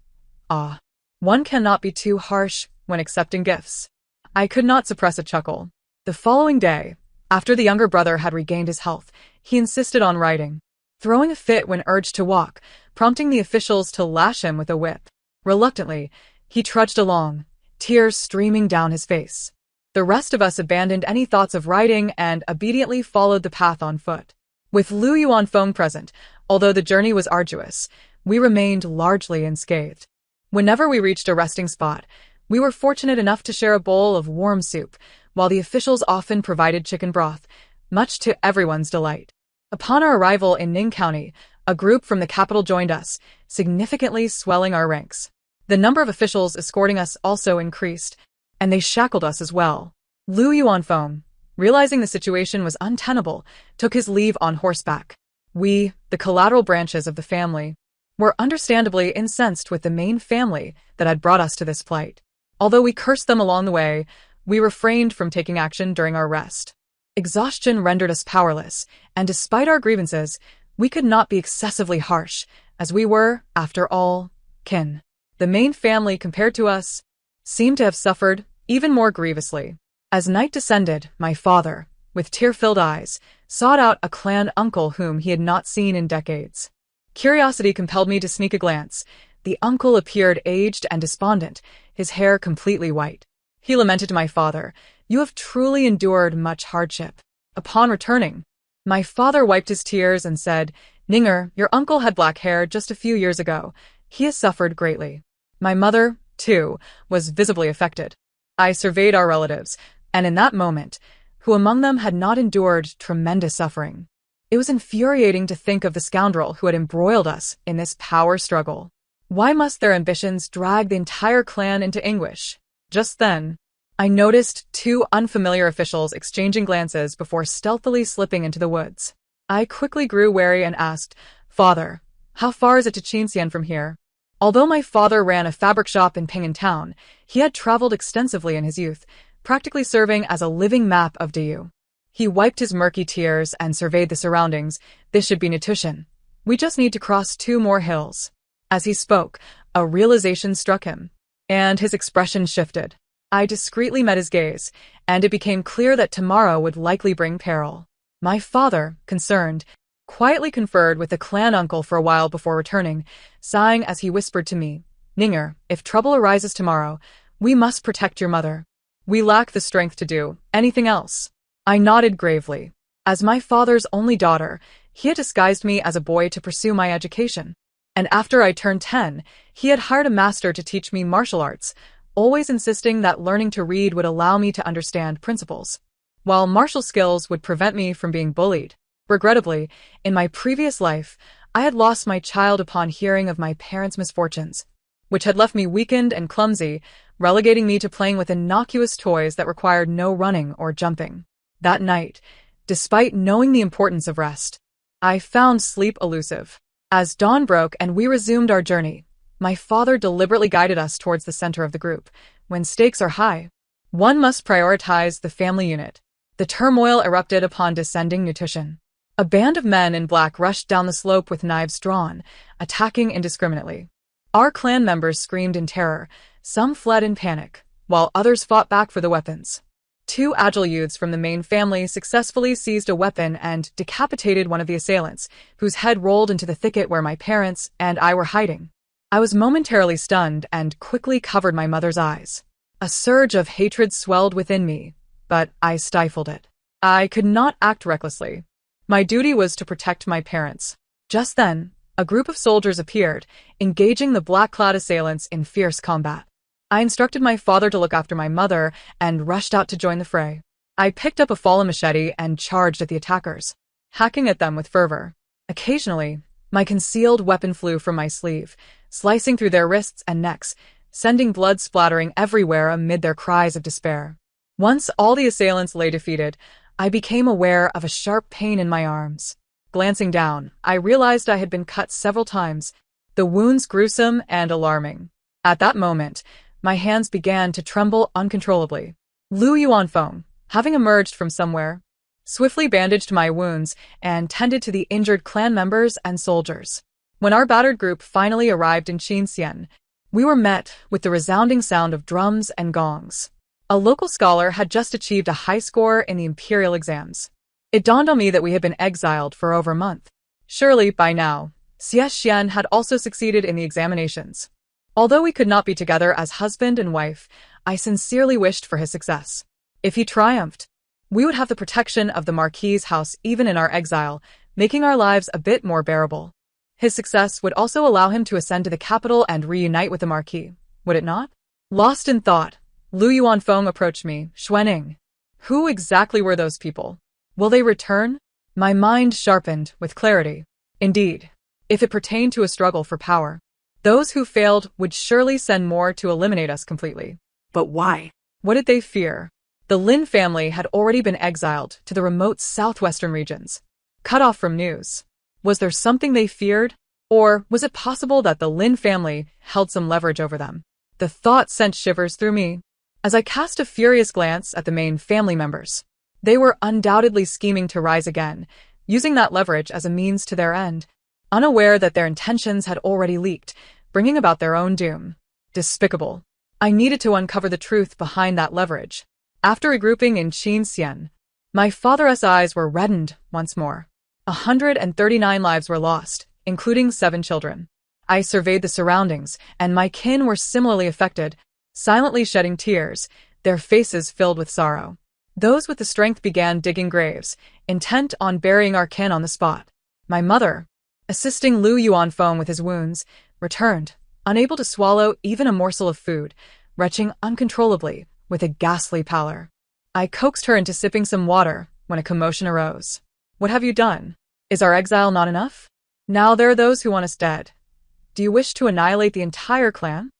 One cannot be too harsh when accepting gifts. I could not suppress a chuckle. The following day, after the younger brother had regained his health, he insisted on riding, throwing a fit when urged to walk, prompting the officials to lash him with a whip. Reluctantly, he trudged along, tears streaming down his face. The rest of us abandoned any thoughts of riding and obediently followed the path on foot. With Lu Yuanfeng present, although the journey was arduous, we remained largely unscathed. Whenever we reached a resting spot, we were fortunate enough to share a bowl of warm soup, while the officials often provided chicken broth, much to everyone's delight. Upon our arrival in Ning County, a group from the capital joined us, significantly swelling our ranks. The number of officials escorting us also increased, and they shackled us as well. Lu Yuanfeng, realizing the situation was untenable, took his leave on horseback. We, the collateral branches of the family, were understandably incensed with the main family that had brought us to this plight. Although we cursed them along the way, we refrained from taking action during our rest. Exhaustion rendered us powerless, and despite our grievances, we could not be excessively harsh, as we were, after all, kin. The main family, compared to us, seemed to have suffered even more grievously. As night descended, my father, with tear-filled eyes, sought out a clan uncle whom he had not seen in decades. Curiosity compelled me to sneak a glance. The uncle appeared aged and despondent, his hair completely white. He lamented to my father, "You have truly endured much hardship." Upon returning, my father wiped his tears and said, "Ninger, your uncle had black hair just a few years ago. He has suffered greatly." My mother, too, was visibly affected. I surveyed our relatives, and in that moment, who among them had not endured tremendous suffering? It was infuriating to think of the scoundrel who had embroiled us in this power struggle. Why must their ambitions drag the entire clan into anguish? Just then, I noticed two unfamiliar officials exchanging glances before stealthily slipping into the woods. I quickly grew wary and asked, "Father, how far is it to Qinxian from here?" Although my father ran a fabric shop in Ping'an Town, he had traveled extensively in his youth, practically serving as a living map of Diyu. He wiped his murky tears and surveyed the surroundings. "This should be Nitushan. We just need to cross 2 more hills." As he spoke, a realization struck him, and his expression shifted. I discreetly met his gaze, and it became clear that tomorrow would likely bring peril. My father, concerned, quietly conferred with the clan uncle for a while before returning, sighing as he whispered to me, "Ninger, if trouble arises tomorrow, we must protect your mother. We lack the strength to do anything else." I nodded gravely. As my father's only daughter, he had disguised me as a boy to pursue my education. And after I turned 10, he had hired a master to teach me martial arts, always insisting that learning to read would allow me to understand principles, while martial skills would prevent me from being bullied. Regrettably, in my previous life, I had lost my child upon hearing of my parents' misfortunes, which had left me weakened and clumsy, relegating me to playing with innocuous toys that required no running or jumping. That night, despite knowing the importance of rest, I found sleep elusive. As dawn broke and we resumed our journey, my father deliberately guided us towards the center of the group. When stakes are high, one must prioritize the family unit. The turmoil erupted upon descending Nutrition. A band of men in black rushed down the slope with knives drawn, attacking indiscriminately. Our clan members screamed in terror, some fled in panic, while others fought back for the weapons. Two agile youths from the main family successfully seized a weapon and decapitated one of the assailants, whose head rolled into the thicket where my parents and I were hiding. I was momentarily stunned and quickly covered my mother's eyes. A surge of hatred swelled within me, but I stifled it. I could not act recklessly. My duty was to protect my parents. Just then, a group of soldiers appeared, engaging the black-clad assailants in fierce combat. I instructed my father to look after my mother and rushed out to join the fray. I picked up a fallen machete and charged at the attackers, hacking at them with fervor. Occasionally, my concealed weapon flew from my sleeve, slicing through their wrists and necks, sending blood splattering everywhere amid their cries of despair. Once all the assailants lay defeated, I became aware of a sharp pain in my arms. Glancing down, I realized I had been cut several times, the wounds gruesome and alarming. At that moment, my hands began to tremble uncontrollably. Lu Yuanfeng, having emerged from somewhere, swiftly bandaged my wounds and tended to the injured clan members and soldiers. When our battered group finally arrived in Qinxian, we were met with the resounding sound of drums and gongs. A local scholar had just achieved a high score in the imperial exams. It dawned on me that we had been exiled for over a month. Surely, by now, Xian had also succeeded in the examinations. Although we could not be together as husband and wife, I sincerely wished for his success. If he triumphed, we would have the protection of the Marquis's house even in our exile, making our lives a bit more bearable. His success would also allow him to ascend to the capital and reunite with the Marquis, would it not? Lost in thought, Lu Yuanfeng approached me, Xuaning. Who exactly were those people? Will they return? My mind sharpened with clarity. Indeed, if it pertained to a struggle for power, those who failed would surely send more to eliminate us completely. But why? What did they fear? The Lin family had already been exiled to the remote southwestern regions, cut off from news. Was there something they feared? Or was it possible that the Lin family held some leverage over them? The thought sent shivers through me. As I cast a furious glance at the main family members, they were undoubtedly scheming to rise again, using that leverage as a means to their end, unaware that their intentions had already leaked, bringing about their own doom. Despicable. I needed to uncover the truth behind that leverage. After regrouping in Qinxian, my father's eyes were reddened once more. 139 lives were lost, including 7 children. I surveyed the surroundings, and my kin were similarly affected, silently shedding tears, their faces filled with sorrow. Those with the strength began digging graves, intent on burying our kin on the spot. My mother, assisting Lu Yuanfeng with his wounds, returned, unable to swallow even a morsel of food, retching uncontrollably with a ghastly pallor. I coaxed her into sipping some water when a commotion arose. What have you done? Is our exile not enough? Now there are those who want us dead. Do you wish to annihilate the entire clan?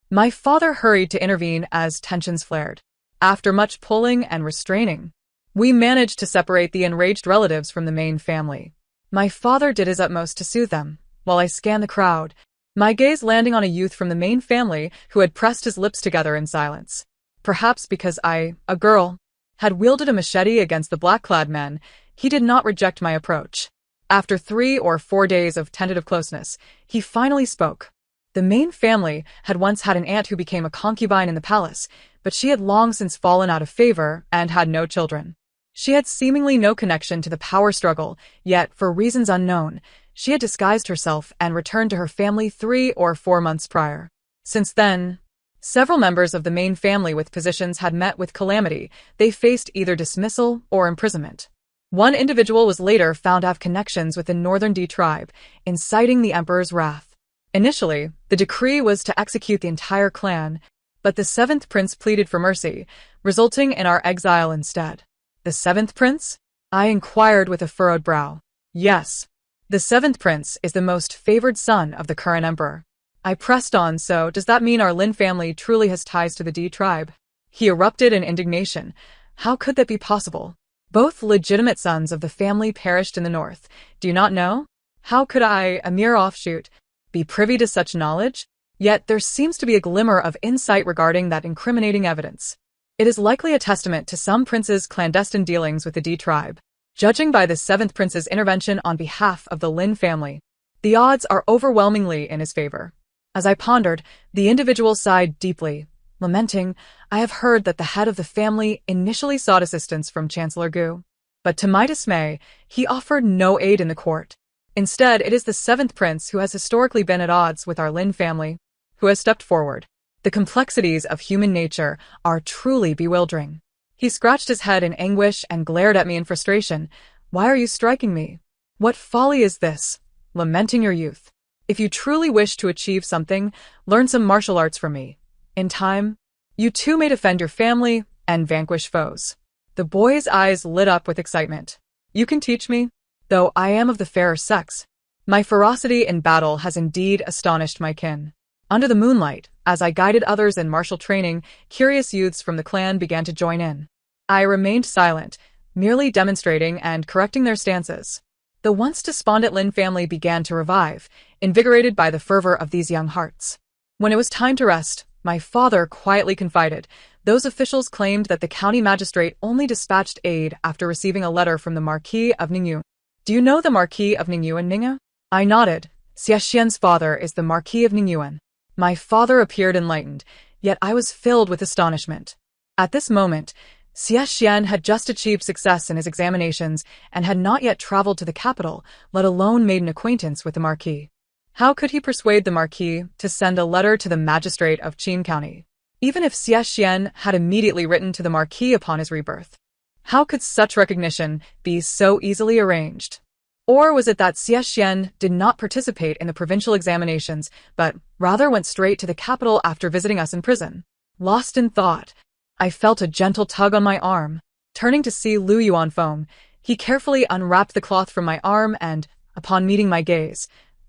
My father hurried to intervene as tensions flared. After much pulling and restraining, we managed to separate the enraged relatives from the main family. My father did his utmost to soothe them, while I scanned the crowd, my gaze landing on a youth from the main family who had pressed his lips together in silence. Perhaps because I, a girl, had wielded a machete against the black-clad men, he did not reject my approach. After 3 or 4 days of tentative closeness, he finally spoke. The main family had once had an aunt who became a concubine in the palace, but she had long since fallen out of favor and had no children. She had seemingly no connection to the power struggle, yet, for reasons unknown, she had disguised herself and returned to her family 3 or 4 months prior. Since then, several members of the main family with positions had met with calamity. They faced either dismissal or imprisonment. One individual was later found to have connections with the Northern D tribe, inciting the emperor's wrath. Initially, the decree was to execute the entire clan, but the 7th prince pleaded for mercy, resulting in our exile instead. The 7th prince? I inquired with a furrowed brow. Yes, the 7th prince is the most favored son of the current emperor. I pressed on. So does that mean our Lin family truly has ties to the D tribe? He erupted in indignation. How could that be possible? Both legitimate sons of the family perished in the north. Do you not know? How could I, a mere offshoot, be privy to such knowledge? Yet there seems to be a glimmer of insight regarding that incriminating evidence. It is likely a testament to some prince's clandestine dealings with the D tribe. Judging by the 7th prince's intervention on behalf of the Lin family, the odds are overwhelmingly in his favor. As I pondered, the individual sighed deeply, lamenting, I have heard that the head of the family initially sought assistance from Chancellor Gu. But to my dismay, he offered no aid in the court. Instead, it is the seventh prince who has historically been at odds with our Lin family, who has stepped forward. The complexities of human nature are truly bewildering. He scratched his head in anguish and glared at me in frustration. Why are you striking me? What folly is this? Lamenting your youth. If you truly wish to achieve something, learn some martial arts from me. In time, you too may defend your family and vanquish foes. The boy's eyes lit up with excitement. You can teach me, though I am of the fairer sex. My ferocity in battle has indeed astonished my kin. Under the moonlight, as I guided others in martial training, curious youths from the clan began to join in. I remained silent, merely demonstrating and correcting their stances. The once despondent Lin family began to revive, invigorated by the fervor of these young hearts. When it was time to rest, my father quietly confided, those officials claimed that the county magistrate only dispatched aid after receiving a letter from the Marquis of Ningyu. Do you know the Marquis of Ningyu and Ningyu? I nodded. Xiaxian's father is the Marquis of Ningyuan. My father appeared enlightened, yet I was filled with astonishment. At this moment, Xiaxian had just achieved success in his examinations and had not yet traveled to the capital, let alone made an acquaintance with the Marquis. How could he persuade the Marquis to send a letter to the magistrate of Qin County? Even if Xiaxian had immediately written to the Marquis upon his rebirth, how could such recognition be so easily arranged? Or was it that Xiaxian did not participate in the provincial examinations, but rather went straight to the capital after visiting us in prison? Lost in thought, I felt a gentle tug on my arm. Turning to see Lu Yuanfeng, he carefully unwrapped the cloth from my arm and, upon meeting my gaze,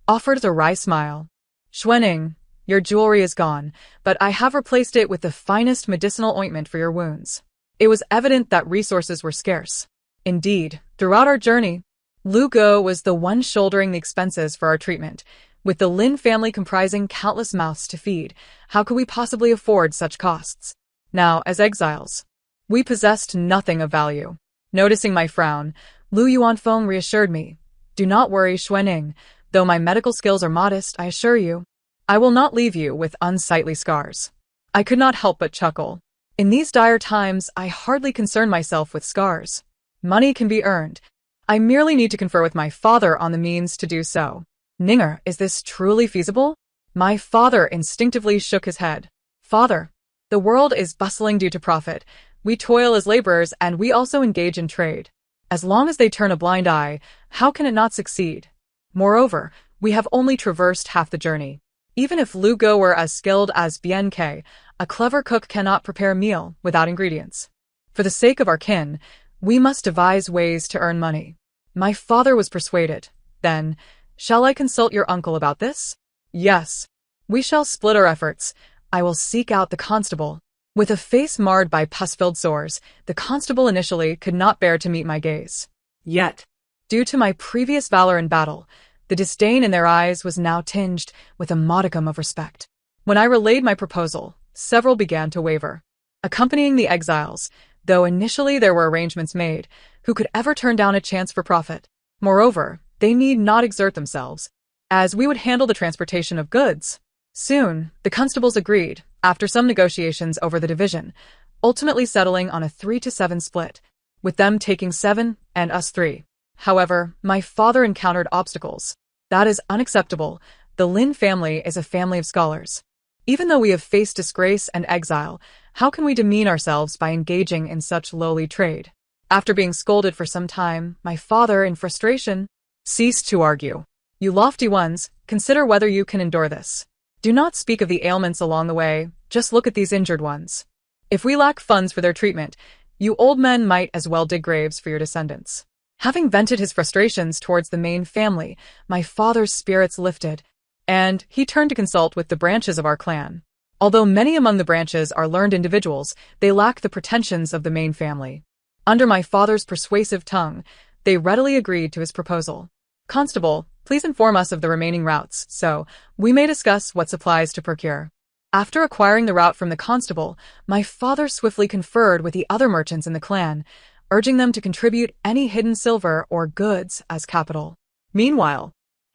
offered a wry smile. Xuaning, your jewelry is gone, but I have replaced it with the finest medicinal ointment for your wounds. It was evident that resources were scarce. Indeed, throughout our journey, Lu Go was the one shouldering the expenses for our treatment. With the Lin family comprising countless mouths to feed, how could we possibly afford such costs? Now, as exiles, we possessed nothing of value. Noticing my frown, Lu Yuanfeng reassured me. Do not worry, Xuaning. Though my medical skills are modest, I assure you, I will not leave you with unsightly scars. I could not help but chuckle. In these dire times, I hardly concern myself with scars. Money can be earned. I merely need to confer with my father on the means to do so. Ninger, is this truly feasible? My father instinctively shook his head. Father, the world is bustling due to profit. We toil as laborers and we also engage in trade. As long as they turn a blind eye, how can it not succeed? Moreover, we have only traversed half the journey. Even if Lu Go were as skilled as Bien Ke, a clever cook cannot prepare a meal without ingredients. For the sake of our kin, we must devise ways to earn money. My father was persuaded. Then, shall I consult your uncle about this? Yes. We shall split our efforts. I will seek out the constable. With a face marred by pus-filled sores, the constable initially could not bear to meet my gaze. Yet, due to my previous valor in battle, the disdain in their eyes was now tinged with a modicum of respect. When I relayed my proposal, several began to waver. Accompanying the exiles, though initially there were arrangements made, who could ever turn down a chance for profit? Moreover, they need not exert themselves, as we would handle the transportation of goods. Soon, the constables agreed, after some negotiations over the division, ultimately settling on a 3-7 split, with them taking 7 and us 3. However, my father encountered obstacles. That is unacceptable. The Lin family is a family of scholars. Even though we have faced disgrace and exile, how can we demean ourselves by engaging in such lowly trade? After being scolded for some time, my father, in frustration, ceased to argue. You lofty ones, consider whether you can endure this. Do not speak of the ailments along the way, just look at these injured ones. If we lack funds for their treatment, you old men might as well dig graves for your descendants. Having vented his frustrations towards the main family, my father's spirits lifted, and he turned to consult with the branches of our clan. Although many among the branches are learned individuals, they lack the pretensions of the main family. Under my father's persuasive tongue, they readily agreed to his proposal. Constable, please inform us of the remaining routes, so we may discuss what supplies to procure. After acquiring the route from the constable, my father swiftly conferred with the other merchants in the clan, urging them to contribute any hidden silver or goods as capital. Meanwhile,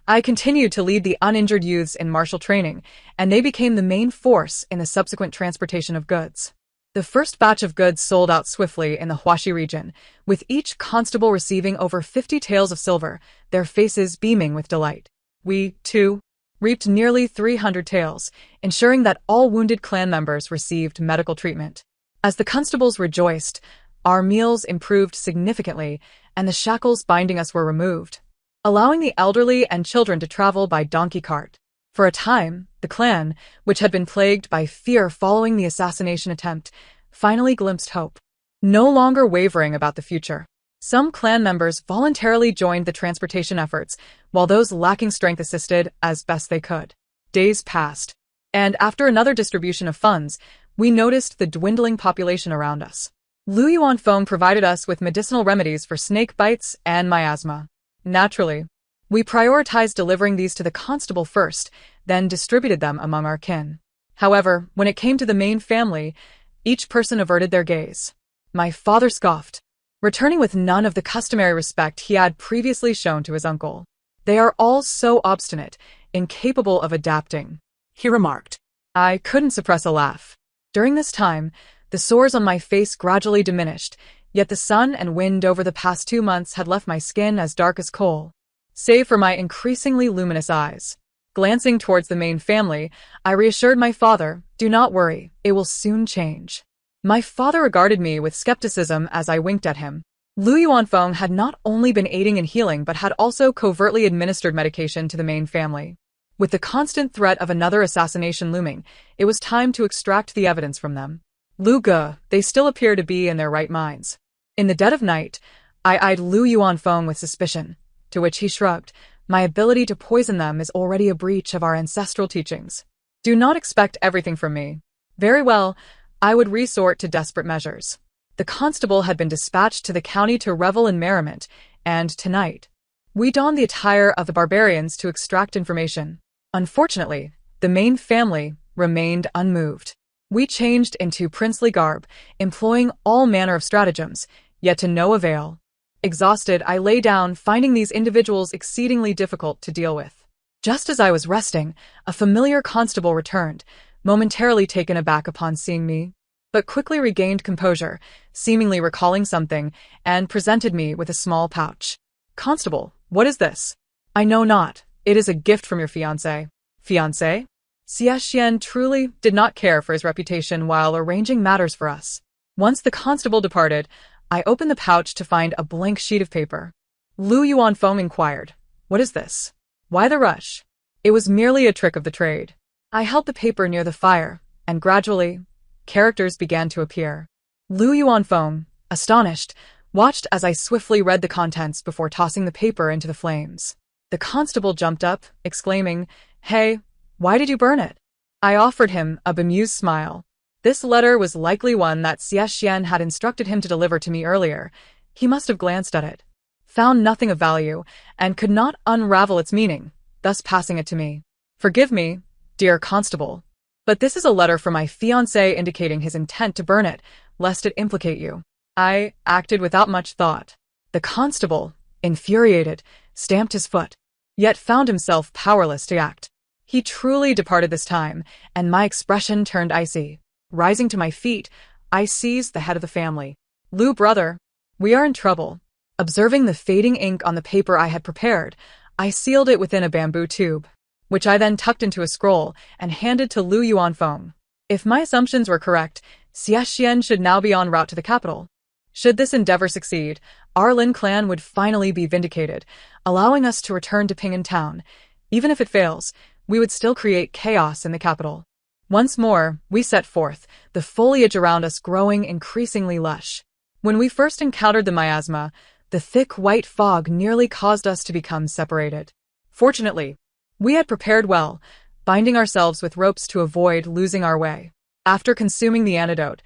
I continued to lead the uninjured youths in martial training, and they became the main force in the subsequent transportation of goods. The first batch of goods sold out swiftly in the Huaxi region, with each constable receiving over 50 taels of silver, their faces beaming with delight. We, too, reaped nearly 300 taels, ensuring that all wounded clan members received medical treatment. As the constables rejoiced, our meals improved significantly, and the shackles binding us were removed, allowing the elderly and children to travel by donkey cart. For a time, the clan, which had been plagued by fear following the assassination attempt, finally glimpsed hope. No longer wavering about the future, some clan members voluntarily joined the transportation efforts, while those lacking strength assisted as best they could. Days passed, and after another distribution of funds, we noticed the dwindling population around us. Lu Yuanfeng provided us with medicinal remedies for snake bites and miasma. Naturally, we prioritized delivering these to the constable first, then distributed them among our kin. However, when it came to the main family, each person averted their gaze. My father scoffed, returning with none of the customary respect he had previously shown to his uncle. They are all so obstinate, incapable of adapting, he remarked. I couldn't suppress a laugh. During this time, the sores on my face gradually diminished, yet the sun and wind over the past 2 months had left my skin as dark as coal, save for my increasingly luminous eyes. Glancing towards the main family, I reassured my father, "Do not worry, it will soon change." My father regarded me with skepticism as I winked at him. Lu Yuanfeng had not only been aiding in healing but had also covertly administered medication to the main family. With the constant threat of another assassination looming, it was time to extract the evidence from them. Lu Ge, they still appear to be in their right minds. In the dead of night, I eyed Lu Yuanfeng with suspicion, to which he shrugged. My ability to poison them is already a breach of our ancestral teachings. Do not expect everything from me. Very well, I would resort to desperate measures. The constable had been dispatched to the county to revel in merriment, and tonight, we donned the attire of the barbarians to extract information. Unfortunately, the main family remained unmoved. We changed into princely garb, employing all manner of stratagems, yet to no avail. Exhausted, I lay down, finding these individuals exceedingly difficult to deal with. Just as I was resting, a familiar constable returned, momentarily taken aback upon seeing me, but quickly regained composure, seemingly recalling something, and presented me with a small pouch. "Constable, what is this?" "I know not. It is a gift from your fiancé." "Fiancé?" Xie truly did not care for his reputation while arranging matters for us. Once the constable departed, I opened the pouch to find a blank sheet of paper. Lu Yuanfeng inquired, "What is this? Why the rush?" It was merely a trick of the trade. I held the paper near the fire, and gradually, characters began to appear. Lu Yuanfeng, astonished, watched as I swiftly read the contents before tossing the paper into the flames. The constable jumped up, exclaiming, "Hey, why did you burn it?" I offered him a bemused smile. This letter was likely one that Xie had instructed him to deliver to me earlier. He must have glanced at it, found nothing of value, and could not unravel its meaning, thus passing it to me. "Forgive me, dear constable, but this is a letter from my fiancé indicating his intent to burn it, lest it implicate you." I acted without much thought. The constable, infuriated, stamped his foot, yet found himself powerless to act. He truly departed this time, and my expression turned icy. Rising to my feet, I seized the head of the family. "Lu, brother, we are in trouble." Observing the fading ink on the paper I had prepared, I sealed it within a bamboo tube, which I then tucked into a scroll and handed to Lu Yuanfeng. If my assumptions were correct, Xie should now be en route to the capital. Should this endeavor succeed, our Lin clan would finally be vindicated, allowing us to return to Ping'an Town. Even if it fails, we would still create chaos in the capital. Once more, we set forth, the foliage around us growing increasingly lush. When we first encountered the miasma, the thick white fog nearly caused us to become separated. Fortunately, we had prepared well, binding ourselves with ropes to avoid losing our way. After consuming the antidote,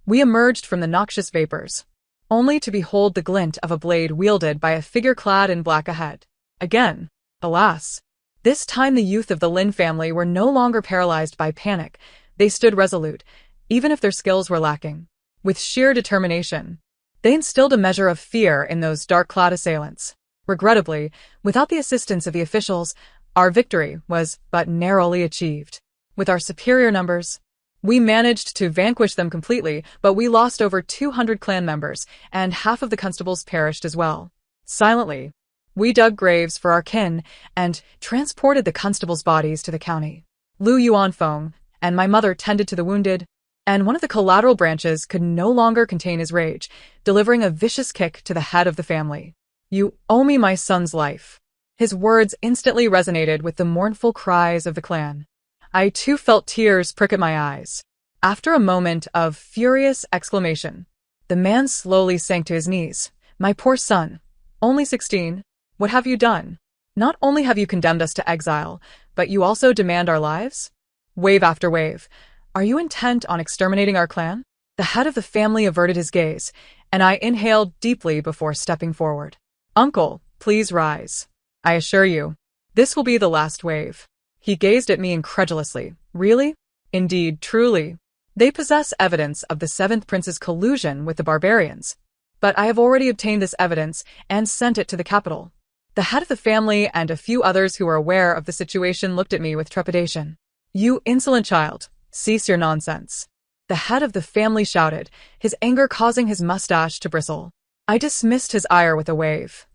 we emerged from the noxious vapors, only to behold the glint of a blade wielded by a figure clad in black ahead. Again, alas! This time the youth of the Lin family were no longer paralyzed by panic. They stood resolute, even if their skills were lacking. With sheer determination, they instilled a measure of fear in those dark-clad assailants. Regrettably, without the assistance of the officials, our victory was but narrowly achieved. With our superior numbers, we managed to vanquish them completely, but we lost over 200 clan members, and half of the constables perished as well. Silently, we dug graves for our kin and transported the constables' bodies to the county. Lu Yuanfeng and my mother tended to the wounded, and one of the collateral branches could no longer contain his rage, delivering a vicious kick to the head of the family. "You owe me my son's life." His words instantly resonated with the mournful cries of the clan. I too felt tears prick at my eyes. After a moment of furious exclamation, the man slowly sank to his knees. "My poor son, only 16, what have you done? Not only have you condemned us to exile, but you also demand our lives?" Wave after wave. "Are you intent on exterminating our clan?" The head of the family averted his gaze, and I inhaled deeply before stepping forward. "Uncle, please rise. I assure you, this will be the last wave." He gazed at me incredulously. "Really? Indeed, truly. They possess evidence of the seventh prince's collusion with the barbarians. But I have already obtained this evidence and sent it to the capital." The head of the family and a few others who were aware of the situation looked at me with trepidation. "You insolent child, cease your nonsense." The head of the family shouted, his anger causing his mustache to bristle. I dismissed his ire with a wave.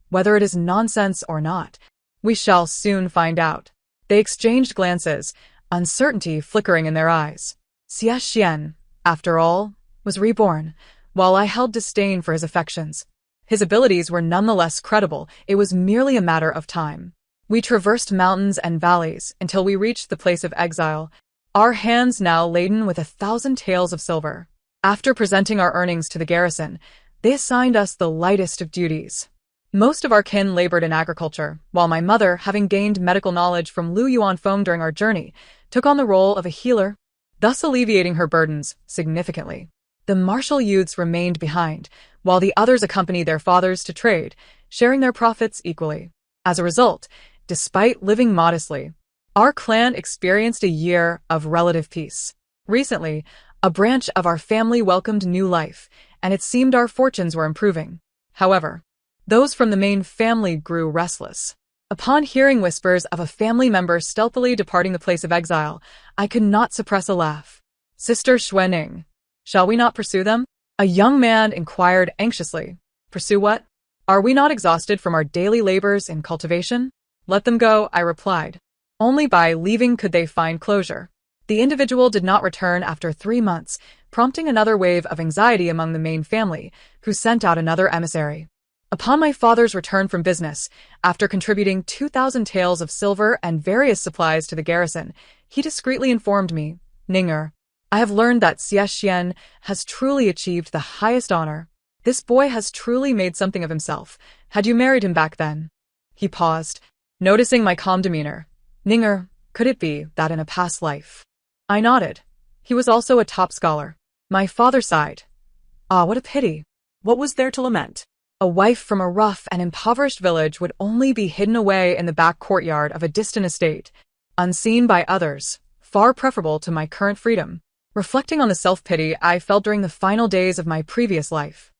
"Whether it is nonsense or not, we shall soon find out." They exchanged glances, uncertainty flickering in their eyes. Xie Xian, after all, was reborn, while I held disdain for his affections. His abilities were nonetheless credible. It was merely a matter of time. We traversed mountains and valleys until we reached the place of exile, our hands now laden with 1,000 taels of silver. After presenting our earnings to the garrison, they assigned us the lightest of duties. Most of our kin labored in agriculture, while my mother, having gained medical knowledge from Lu Yuanfeng during our journey, took on the role of a healer, thus alleviating her burdens significantly. The martial youths remained behind, while the others accompanied their fathers to trade, sharing their profits equally. As a result, despite living modestly, our clan experienced a year of relative peace. Recently, a branch of our family welcomed new life, and it seemed our fortunes were improving. However, those from the main family grew restless. Upon hearing whispers of a family member stealthily departing the place of exile, I could not suppress a laugh. "Sister Xuening, shall we not pursue them?" A young man inquired anxiously. "Pursue what? Are we not exhausted from our daily labors in cultivation?" "Let them go," I replied. Only by leaving could they find closure. The individual did not return after 3 months, prompting another wave of anxiety among the main family, who sent out another emissary. Upon my father's return from business, after contributing 2,000 taels of silver and various supplies to the garrison, he discreetly informed me, "Ninger, I have learned that Xie Xian has truly achieved the highest honor. This boy has truly made something of himself. Had you married him back then?" He paused, noticing my calm demeanor. "Ninger, could it be that in a past life?" I nodded. He was also a top scholar. My father sighed. "Ah, what a pity. What was there to lament? A wife from a rough and impoverished village would only be hidden away in the back courtyard of a distant estate, unseen by others, far preferable to my current freedom." Reflecting on the self-pity I felt during the final days of my previous life,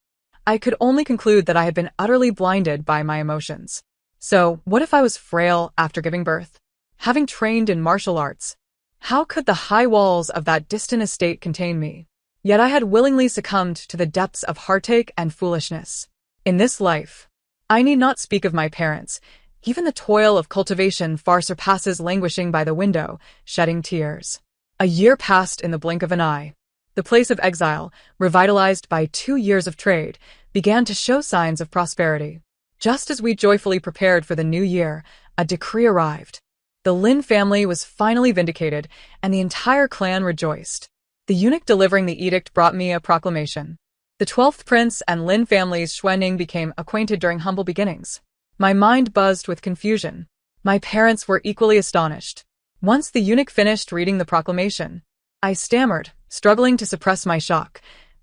I could only conclude that I had been utterly blinded by my emotions. So, what if I was frail after giving birth? Having trained in martial arts, how could the high walls of that distant estate contain me? Yet I had willingly succumbed to the depths of heartache and foolishness. In this life, I need not speak of my parents. Even the toil of cultivation far surpasses languishing by the window, shedding tears. A year passed in the blink of an eye. The place of exile, revitalized by 2 years of trade, began to show signs of prosperity. Just as we joyfully prepared for the new year, a decree arrived. The Lin family was finally vindicated, and the entire clan rejoiced. The eunuch delivering the edict brought me a proclamation. The 12th prince and Lin family's Xuening became acquainted during humble beginnings. My mind buzzed with confusion. My parents were equally astonished. Once the eunuch finished reading the proclamation, I stammered, struggling to suppress my shock.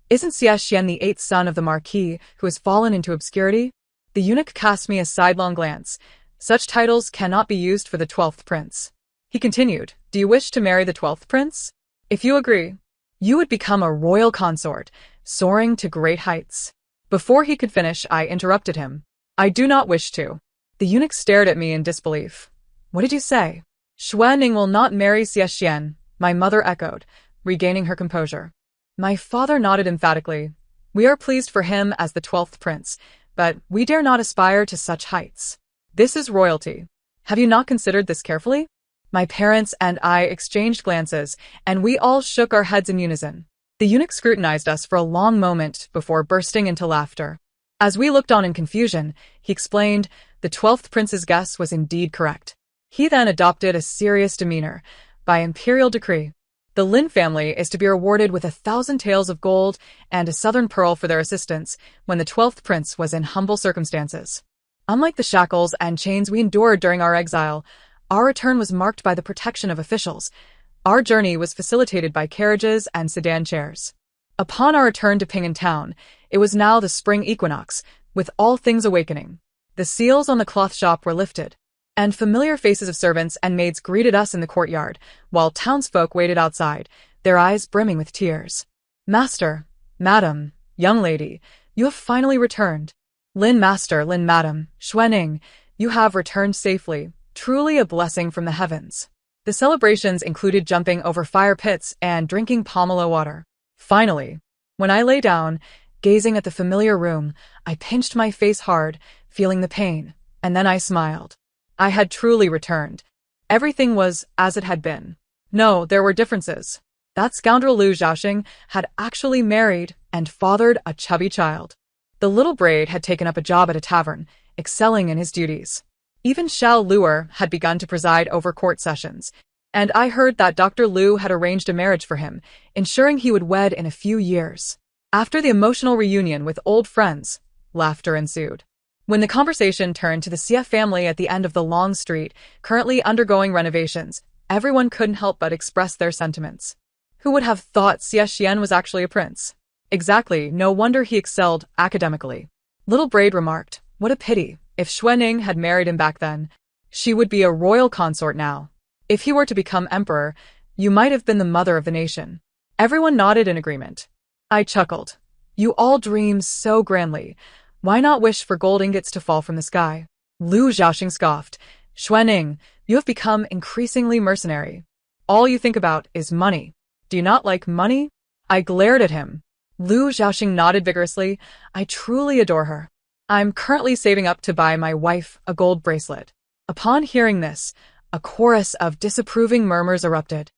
"Isn't Xie Xian the 8th son of the Marquis who has fallen into obscurity?" The eunuch cast me a sidelong glance. "Such titles cannot be used for the 12th prince." He continued, "Do you wish to marry the 12th prince? If you agree, you would become a royal consort, soaring to great heights." Before he could finish, I interrupted him. I do not wish to. The eunuch stared at me in disbelief. What did you say? Xuening will not marry Xie, my mother echoed, regaining her composure. My father nodded emphatically. We are pleased for him as the 12th prince, but we dare not aspire to such heights. This is royalty. Have you not considered this carefully? My parents and I exchanged glances, and we all shook our heads in unison. The eunuch scrutinized us for a long moment before bursting into laughter. As we looked on in confusion, he explained the 12th prince's guess was indeed correct. He then adopted a serious demeanor. By imperial decree, the Lin family is to be rewarded with 1,000 taels of gold and a southern pearl for their assistance when the 12th prince was in humble circumstances. Unlike the shackles and chains we endured during our exile, our return was marked by the protection of officials. Our journey was facilitated by carriages and sedan chairs. Upon our return to Ping'an town, it was now the spring equinox, with all things awakening. The seals on the cloth shop were lifted, and familiar faces of servants and maids greeted us in the courtyard, while townsfolk waited outside, their eyes brimming with tears. Master, madam, young lady, you have finally returned. Lin master, Lin madam, Xuening, you have returned safely, truly a blessing from the heavens. The celebrations included jumping over fire pits and drinking pomelo water. Finally, when I lay down, gazing at the familiar room, I pinched my face hard, feeling the pain, and then I smiled. I had truly returned. Everything was as it had been. No, there were differences. That scoundrel Lu Zhaoxing had actually married and fathered a chubby child. The little braid had taken up a job at a tavern, excelling in his duties. Even Xiao Luer had begun to preside over court sessions, and I heard that Dr. Lu had arranged a marriage for him, ensuring he would wed in a few years. After the emotional reunion with old friends, laughter ensued. When the conversation turned to the Xie family at the end of the long street, currently undergoing renovations, everyone couldn't help but express their sentiments. Who would have thought Xie Xian was actually a prince? Exactly, no wonder he excelled academically. Little Braid remarked, what a pity. If Xuening had married him back then, she would be a royal consort now. If he were to become emperor, you might have been the mother of the nation. Everyone nodded in agreement. I chuckled. You all dream so grandly. Why not wish for gold ingots to fall from the sky? Lu Zhaoxing scoffed. Xuening, you have become increasingly mercenary. All you think about is money. Do you not like money? I glared at him. Lu Zhaoxing nodded vigorously. I truly adore her. I'm currently saving up to buy my wife a gold bracelet. Upon hearing this, a chorus of disapproving murmurs erupted.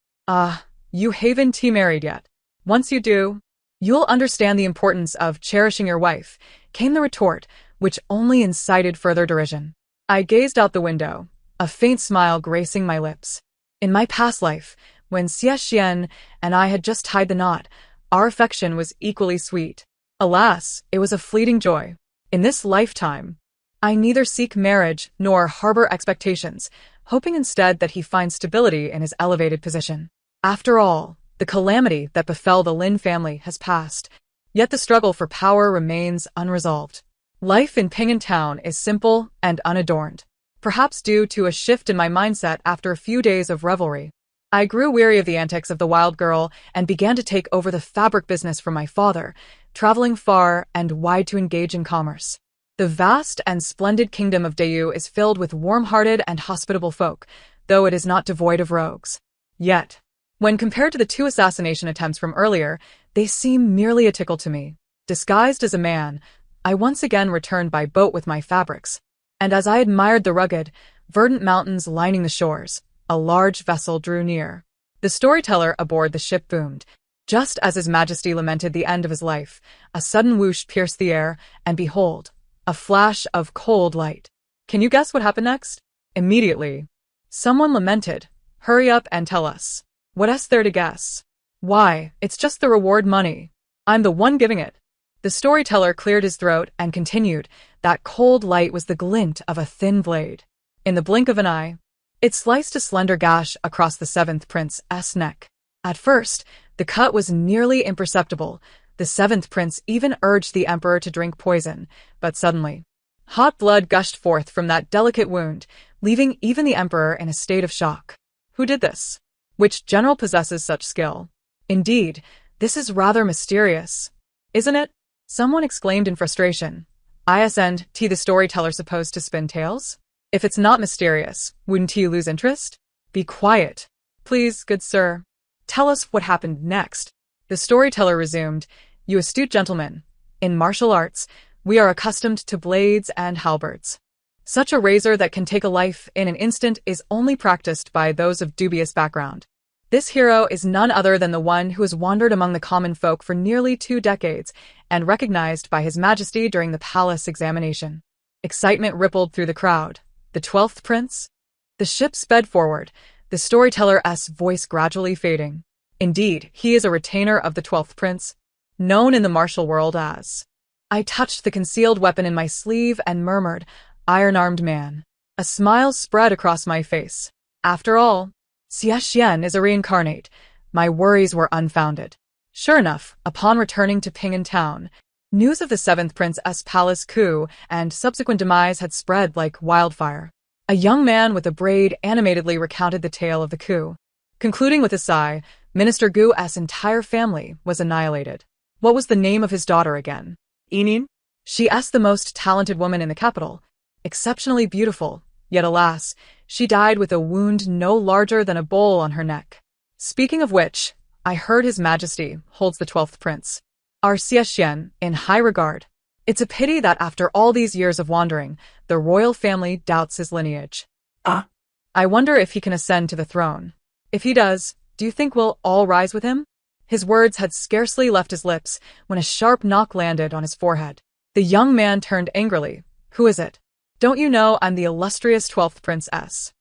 You haven't married yet. Once you do, you'll understand the importance of cherishing your wife, came the retort, which only incited further derision. I gazed out the window, a faint smile gracing my lips. In my past life, when Xie Xian and I had just tied the knot, our affection was equally sweet. Alas, it was a fleeting joy. In this lifetime, I neither seek marriage nor harbor expectations, hoping instead that he finds stability in his elevated position. After all, the calamity that befell the Lin family has passed, yet the struggle for power remains unresolved. Life in Ping'an town is simple and unadorned, perhaps due to a shift in my mindset after a few days of revelry. I grew weary of the antics of the wild girl and began to take over the fabric business from my father, traveling far and wide to engage in commerce. The vast and splendid kingdom of Dayu is filled with warm-hearted and hospitable folk, though it is not devoid of rogues. Yet, when compared to the 2 assassination attempts from earlier, they seem merely a tickle to me. Disguised as a man, I once again returned by boat with my fabrics, and as I admired the rugged, verdant mountains lining the shores, a large vessel drew near. The storyteller aboard the ship boomed. Just as His Majesty lamented the end of his life, a sudden whoosh pierced the air, and behold, a flash of cold light. Can you guess what happened next? Immediately, someone lamented, "Hurry up and tell us. What's there to guess? Why, it's just the reward money. I'm the one giving it." The storyteller cleared his throat and continued, that cold light was the glint of a thin blade. In the blink of an eye, it sliced a slender gash across the 7th prince's neck. At first, the cut was nearly imperceptible. The 7th prince even urged the emperor to drink poison, but suddenly, hot blood gushed forth from that delicate wound, leaving even the emperor in a state of shock. Who did this? Which general possesses such skill? Indeed, this is rather mysterious, isn't it? Someone exclaimed in frustration. Isn't the storyteller supposed to spin tales? If it's not mysterious, wouldn't you lose interest? Be quiet. Please, good sir. Tell us what happened next. The storyteller resumed, You astute gentleman. In martial arts, we are accustomed to blades and halberds. Such a razor that can take a life in an instant is only practiced by those of dubious background. This hero is none other than the one who has wandered among the common folk for nearly 2 decades and recognized by His Majesty during the palace examination. Excitement rippled through the crowd. The 12th prince? The ship sped forward, the storyteller's voice gradually fading. Indeed, he is a retainer of the 12th prince, known in the martial world as. I touched the concealed weapon in my sleeve and murmured, Iron-armed man. A smile spread across my face. After all, Xie is a reincarnate. My worries were unfounded. Sure enough, upon returning to Ping'an town, news of the 7th prince's palace coup and subsequent demise had spread like wildfire. A young man with a braid animatedly recounted the tale of the coup, concluding with a sigh, Minister Gu's entire family was annihilated. What was the name of his daughter again? Enin? She's the most talented woman in the capital. Exceptionally beautiful, yet alas, she died with a wound no larger than a bowl on her neck. Speaking of which, I heard His Majesty holds the 12th prince, our Xie in high regard. It's a pity that after all these years of wandering, the royal family doubts his lineage. I wonder if he can ascend to the throne. If he does, do you think we'll all rise with him? His words had scarcely left his lips when a sharp knock landed on his forehead. The young man turned angrily. Who is it? Don't you know I'm the illustrious 12th princess?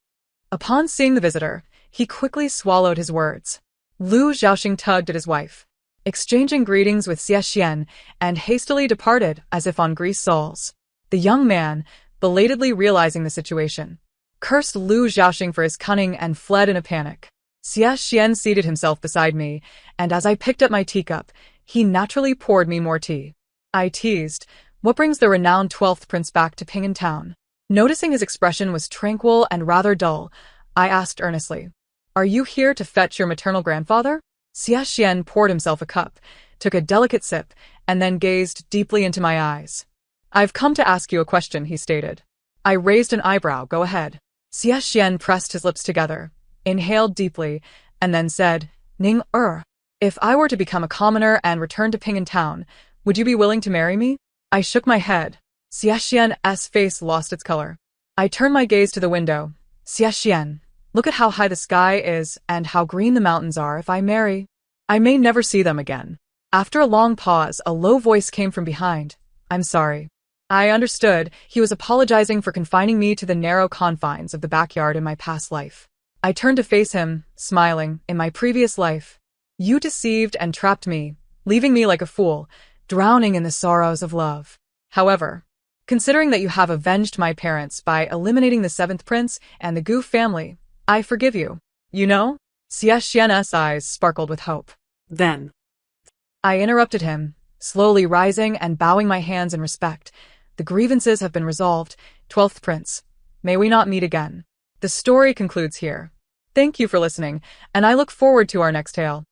Upon seeing the visitor, he quickly swallowed his words. Lu Zhaoxing tugged at his wife, exchanging greetings with Xie and hastily departed as if on greased soles. The young man, belatedly realizing the situation, cursed Lu Zhaoxing for his cunning and fled in a panic. Xie seated himself beside me, and as I picked up my teacup, he naturally poured me more tea. I teased, What brings the renowned 12th prince back to Ping'an town? Noticing his expression was tranquil and rather dull, I asked earnestly, Are you here to fetch your maternal grandfather? Xie poured himself a cup, took a delicate sip, and then gazed deeply into my eyes. I've come to ask you a question, he stated. I raised an eyebrow. Go ahead. Xie pressed his lips together, inhaled deeply, and then said, Ning if I were to become a commoner and return to Ping'an town, would you be willing to marry me? I shook my head. Xie's face lost its color. I turned my gaze to the window. Xie, look at how high the sky is and how green the mountains are. If I marry, I may never see them again. After a long pause, a low voice came from behind. I'm sorry. I understood. He was apologizing for confining me to the narrow confines of the backyard in my past life. I turned to face him, smiling. In my previous life, you deceived and trapped me, leaving me like a fool, drowning in the sorrows of love. However, considering that you have avenged my parents by eliminating the 7th prince and the Gu family, I forgive you. You know? Xie's eyes sparkled with hope. Then I interrupted him, slowly rising and bowing my hands in respect. The grievances have been resolved. 12th prince, may we not meet again. The story concludes here. Thank you for listening, and I look forward to our next tale.